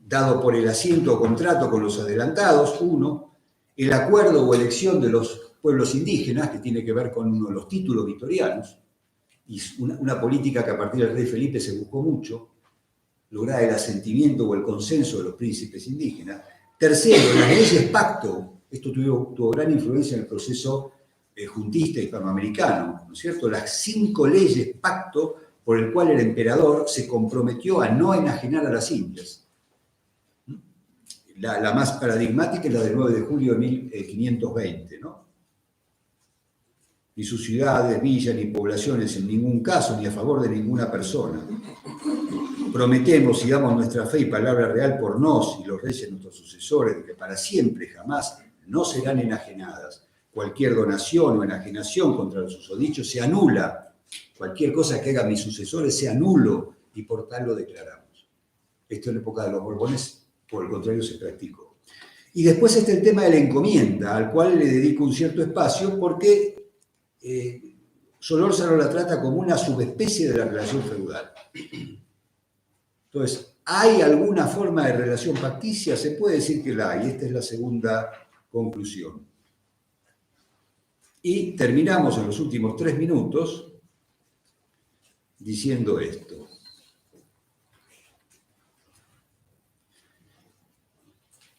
dado por el asiento o contrato con los adelantados, uno, el acuerdo o elección de los pueblos indígenas, que tiene que ver con uno de los títulos victorianos, y una política que a partir del rey Felipe se buscó mucho, lograr el asentimiento o el consenso de los príncipes indígenas. Tercero, las leyes pacto. Esto tuvo gran influencia en el proceso juntista hispanoamericano, ¿no es cierto? Las 5 leyes pacto por el cual el emperador se comprometió a no enajenar a las Indias. La más paradigmática es la del 9 de julio de 1520, ¿no? Ni sus ciudades, villas, ni poblaciones en ningún caso, ni a favor de ninguna persona. Prometemos y damos nuestra fe y palabra real por nos y los reyes nuestros sucesores, de que para siempre jamás no serán enajenadas. Cualquier donación o enajenación contra los susodichos se anula. Cualquier cosa que hagan mis sucesores se anulo y por tal lo declaramos. Esto en la época de los Borbones, por el contrario, se practicó. Y después está el tema de la encomienda, al cual le dedico un cierto espacio porque Solórzano la trata como una subespecie de la relación feudal. Entonces, ¿hay alguna forma de relación pacticia? Se puede decir que la hay. Esta es la segunda conclusión. Y terminamos en los últimos 3 minutos diciendo esto.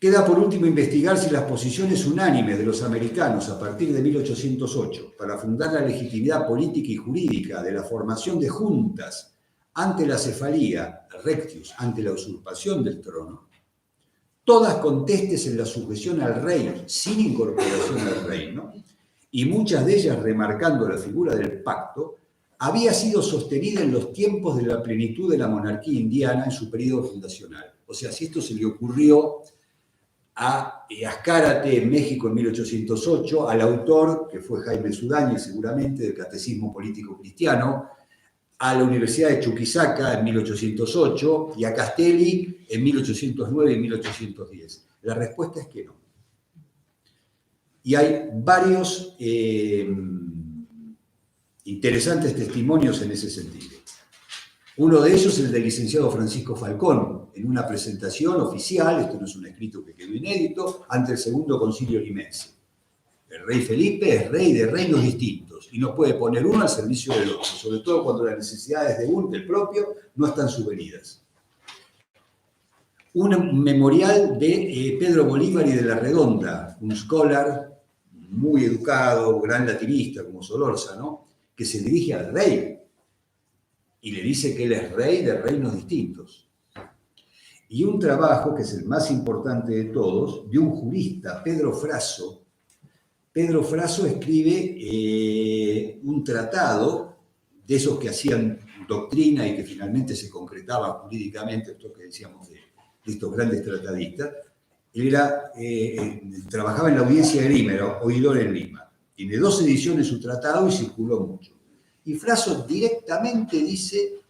Queda por último investigar si las posiciones unánimes de los americanos a partir de 1808 para fundar la legitimidad política y jurídica de la formación de juntas ante la cefalía, rectius, ante la usurpación del trono, todas contestes en la sujeción al rey, sin incorporación al reino, y muchas de ellas remarcando la figura del pacto, había sido sostenida en los tiempos de la plenitud de la monarquía indiana en su periodo fundacional. O sea, si esto se le ocurrió a Azcárate en México en 1808, al autor, que fue Jaime Sudáñez seguramente, del Catecismo Político Cristiano, a la Universidad de Chuquisaca en 1808 y a Castelli en 1809 y 1810. La respuesta es que no. Y hay varios interesantes testimonios en ese sentido. Uno de ellos es el del licenciado Francisco Falcón, en una presentación oficial, esto no es un escrito que quedó inédito, ante el Segundo Concilio Limense. El rey Felipe es rey de reinos distintos y no puede poner uno al servicio del otro, sobre todo cuando las necesidades del propio no están subvenidas. Un memorial de Pedro Bolívar y de la Redonda, un scholar muy educado, gran latinista como Solórzano, que se dirige al rey y le dice que él es rey de reinos distintos. Y un trabajo, que es el más importante de todos, de un jurista, Pedro Frasso. Pedro Frasso escribe un tratado de esos que hacían doctrina y que finalmente se concretaban jurídicamente, esto que decíamos de estos grandes tratadistas. Él trabajaba en la audiencia de Lima, era oidor en Lima. Tiene 2 ediciones su tratado y circuló mucho. Y Frasso directamente dice: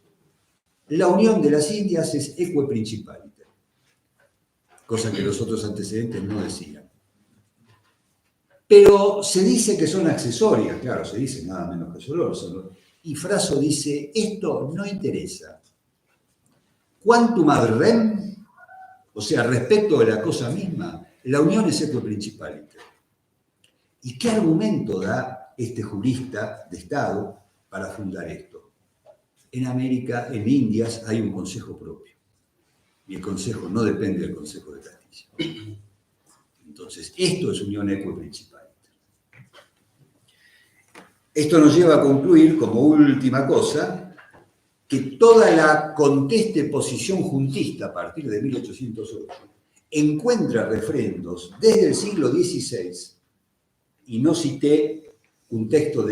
la unión de las Indias es eque principaliter, cosa que los otros antecedentes no decían. Pero se dice que son accesorias, claro, se dice nada menos que Solórzano. Y Frasso dice: esto no interesa. Quantum ad rem, o sea, respecto de la cosa misma, la unión es eque principaliter. ¿Y qué argumento da este jurista de Estado para fundar esto. En América, en Indias, hay un consejo propio. Y el consejo no depende del consejo de Castilla. Entonces, esto es unión equo principal. Esto nos lleva a concluir, como última cosa, que toda la conteste posición juntista a partir de 1808 encuentra refrendos desde el siglo XVI, y no cité un texto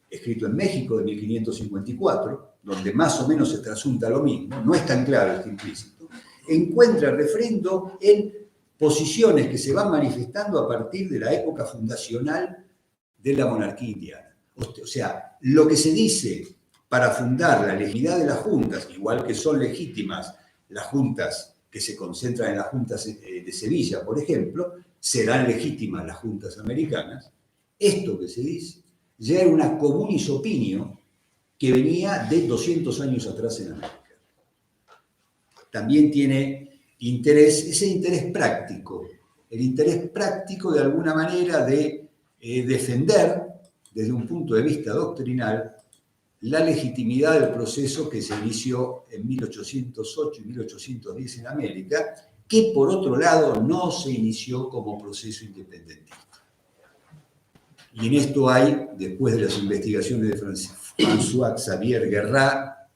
escrito en México de 1554, donde más o menos se trasunta lo mismo, no es tan claro, está implícito, encuentra refrendo en posiciones que se van manifestando a partir de la época fundacional de la monarquía indiana. O sea, lo que se dice para fundar la legitimidad de las juntas, igual que son legítimas las juntas que se concentran en las juntas de Sevilla, por ejemplo, serán legítimas las juntas americanas. Esto que se dice ya era una communis opinio que venía de 200 años atrás en América. También tiene interés, ese interés práctico, el interés práctico de alguna manera de defender desde un punto de vista doctrinal la legitimidad del proceso que se inició en 1808 y 1810 en América, que por otro lado no se inició como proceso independentista. Y en esto hay, después de las investigaciones de François Xavier Guerrat,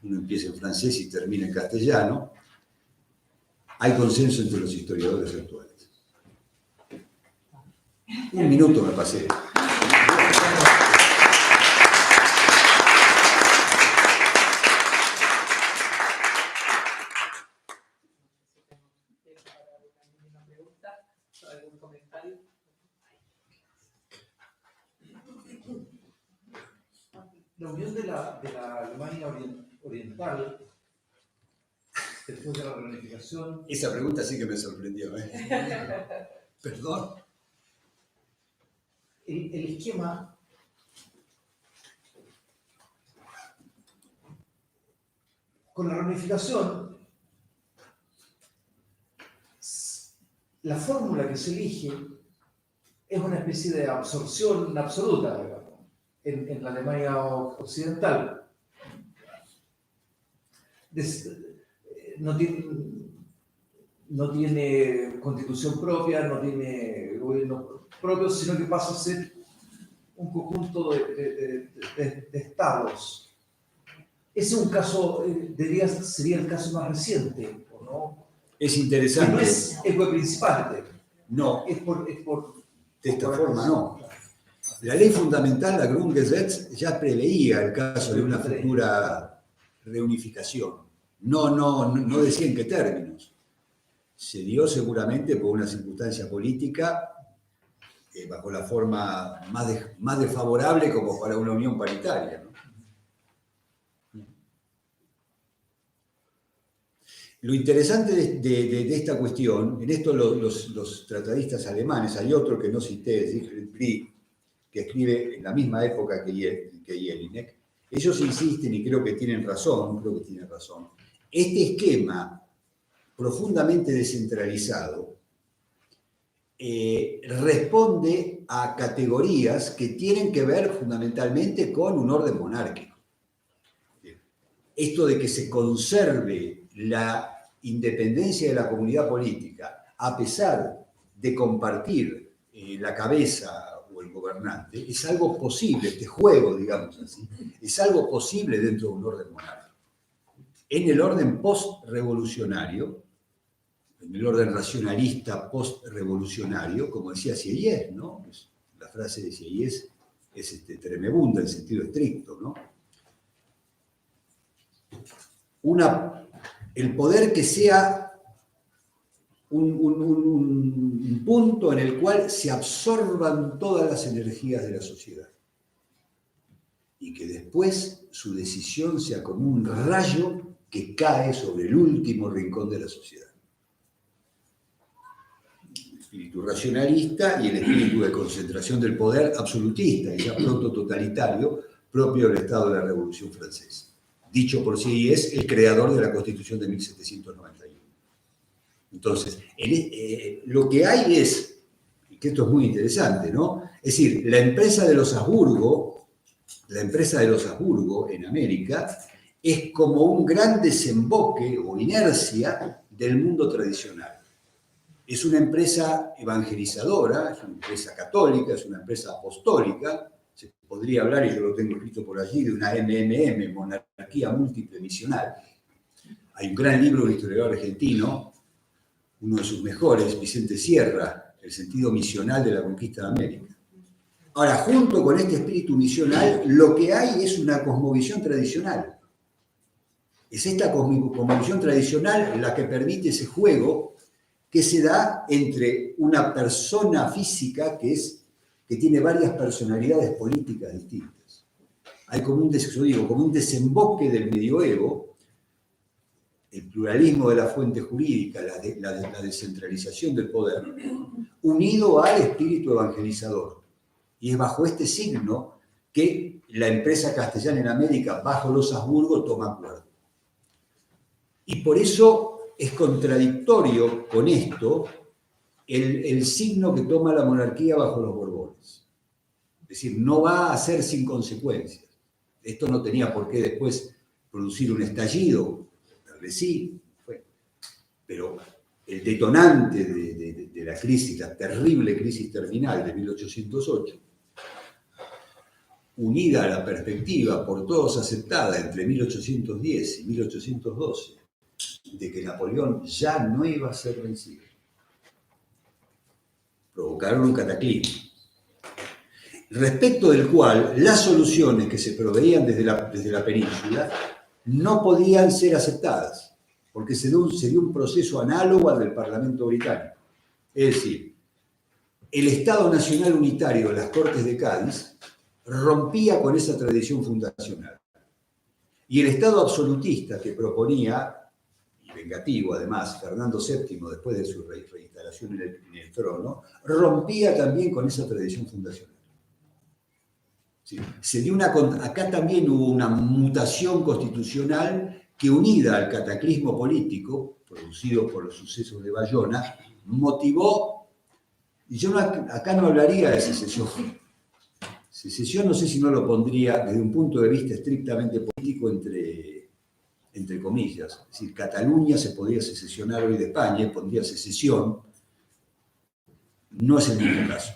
uno empieza en francés y termina en castellano, hay consenso entre los historiadores actuales. Un minuto me pasé. ¿Algún comentario? La unión de la Alemania Oriental, después de la reunificación... Esa pregunta sí que me sorprendió, ¿eh? Perdón. El esquema con la reunificación, la fórmula que se elige es una especie de absorción absoluta, digamos, en la Alemania occidental. No tiene constitución propia, no tiene gobierno propio, sino que pasa a ser un conjunto de estados. Ese es un caso, sería el caso más reciente, ¿no? Es interesante. Que no es ecoprincipante. No. Es por de esta forma no. La ley fundamental, la Grundgesetz, ya preveía el caso de una futura reunificación. No decía en qué términos. Se dio seguramente por una circunstancia política bajo la forma más desfavorable como para una unión paritaria, ¿no? Lo interesante de esta cuestión, en esto los tratadistas alemanes, hay otro que no cité, Siegfried Brie, que escribe en la misma época que Jelinek, ellos insisten, y creo que tienen razón, este esquema profundamente descentralizado responde a categorías que tienen que ver fundamentalmente con un orden monárquico. Esto de que se conserve la independencia de la comunidad política, a pesar de compartir la cabeza o el gobernante, es algo posible, este juego, digamos así, es algo posible dentro de un orden monárquico. En el orden post-revolucionario, en el orden racionalista post-revolucionario, como decía Sieyès, ¿no? La frase de Sieyès es tremebunda en sentido estricto, ¿no? El poder que sea un punto en el cual se absorban todas las energías de la sociedad y que después su decisión sea como un rayo que cae sobre el último rincón de la sociedad. El espíritu racionalista y el espíritu de concentración del poder absolutista y ya pronto totalitario propio del Estado de la Revolución Francesa. Dicho por Sieyès, el creador de la Constitución de 1791. Entonces, lo que hay es, que esto es muy interesante, ¿no? Es decir, la empresa de los Habsburgo en América es como un gran desemboque o inercia del mundo tradicional. Es una empresa evangelizadora, es una empresa católica, es una empresa apostólica. Se podría hablar, y yo lo tengo escrito por allí, de una MMM, monarquía múltiple misional. Hay un gran libro de un historiador argentino, uno de sus mejores, Vicente Sierra, El sentido misional de la conquista de América. Ahora, junto con este espíritu misional, lo que hay es una cosmovisión tradicional. Es esta cosmovisión tradicional la que permite ese juego que se da entre una persona física que tiene varias personalidades políticas distintas. Hay como un desemboque del medioevo, el pluralismo de la fuente jurídica, la descentralización del poder, unido al espíritu evangelizador. Y es bajo este signo que la empresa castellana en América, bajo los Habsburgo, toma acuerdo. Y por eso es contradictorio con esto el signo que toma la monarquía bajo los Borbones. Es decir, no va a ser sin consecuencias. Esto no tenía por qué después producir un estallido, tal vez sí, pero el detonante de la crisis, la terrible crisis terminal de 1808, unida a la perspectiva por todos aceptada entre 1810 y 1812, de que Napoleón ya no iba a ser vencido, provocaron un cataclismo, respecto del cual las soluciones que se proveían desde la península no podían ser aceptadas, porque se dio un proceso análogo al del Parlamento británico. Es decir, el Estado Nacional Unitario de las Cortes de Cádiz rompía con esa tradición fundacional. Y el Estado absolutista que proponía, y vengativo además, Fernando VII, después de su reinstalación en el trono, rompía también con esa tradición fundacional. Sí, acá también hubo una mutación constitucional que, unida al cataclismo político producido por los sucesos de Bayona, motivó, y yo acá no hablaría de secesión. Secesión no sé si no lo pondría desde un punto de vista estrictamente político entre comillas. Es decir, Cataluña se podría secesionar hoy de España, pondría secesión. No es el mismo caso.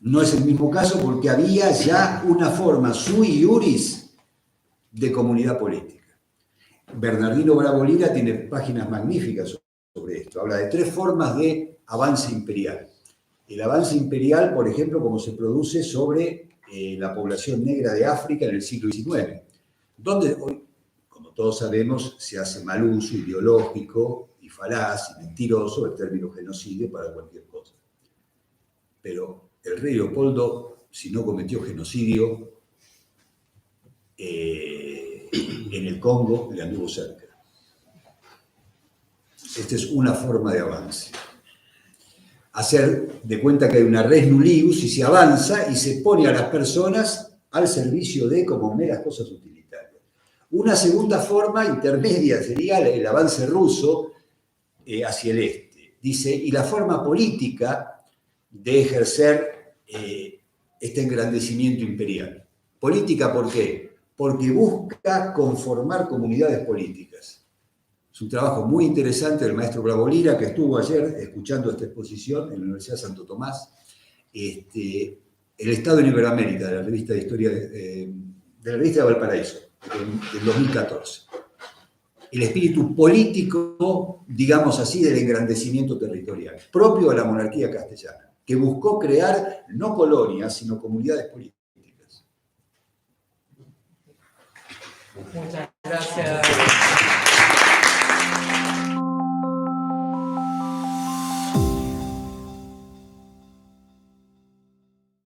No es el mismo caso porque había ya una forma sui iuris de comunidad política. Bernardino Bravo Lira tiene páginas magníficas sobre esto. Habla de 3 formas de avance imperial. El avance imperial, por ejemplo, como se produce sobre la población negra de África en el siglo XIX, donde hoy, como todos sabemos, se hace mal uso ideológico y falaz y mentiroso el término genocidio para cualquier cosa. Pero el rey Leopoldo, si no cometió genocidio, en el Congo le anduvo cerca. Esta es una forma de avance. Hacer de cuenta que hay una res nullius y se avanza y se pone a las personas al servicio de como meras cosas utilitarias. Una segunda forma intermedia sería el avance ruso hacia el este. Dice, y la forma política de ejercer este engrandecimiento imperial. Política, ¿por qué? Porque busca conformar comunidades políticas. Es un trabajo muy interesante del maestro Bravo Lira, que estuvo ayer escuchando esta exposición en la Universidad de Santo Tomás. El Estado en Iberoamérica, de la revista de Historia de la revista de Valparaíso, del 2014. El espíritu político, digamos así, del engrandecimiento territorial, propio de la monarquía castellana, que buscó crear no colonias, sino comunidades políticas. Muchas gracias.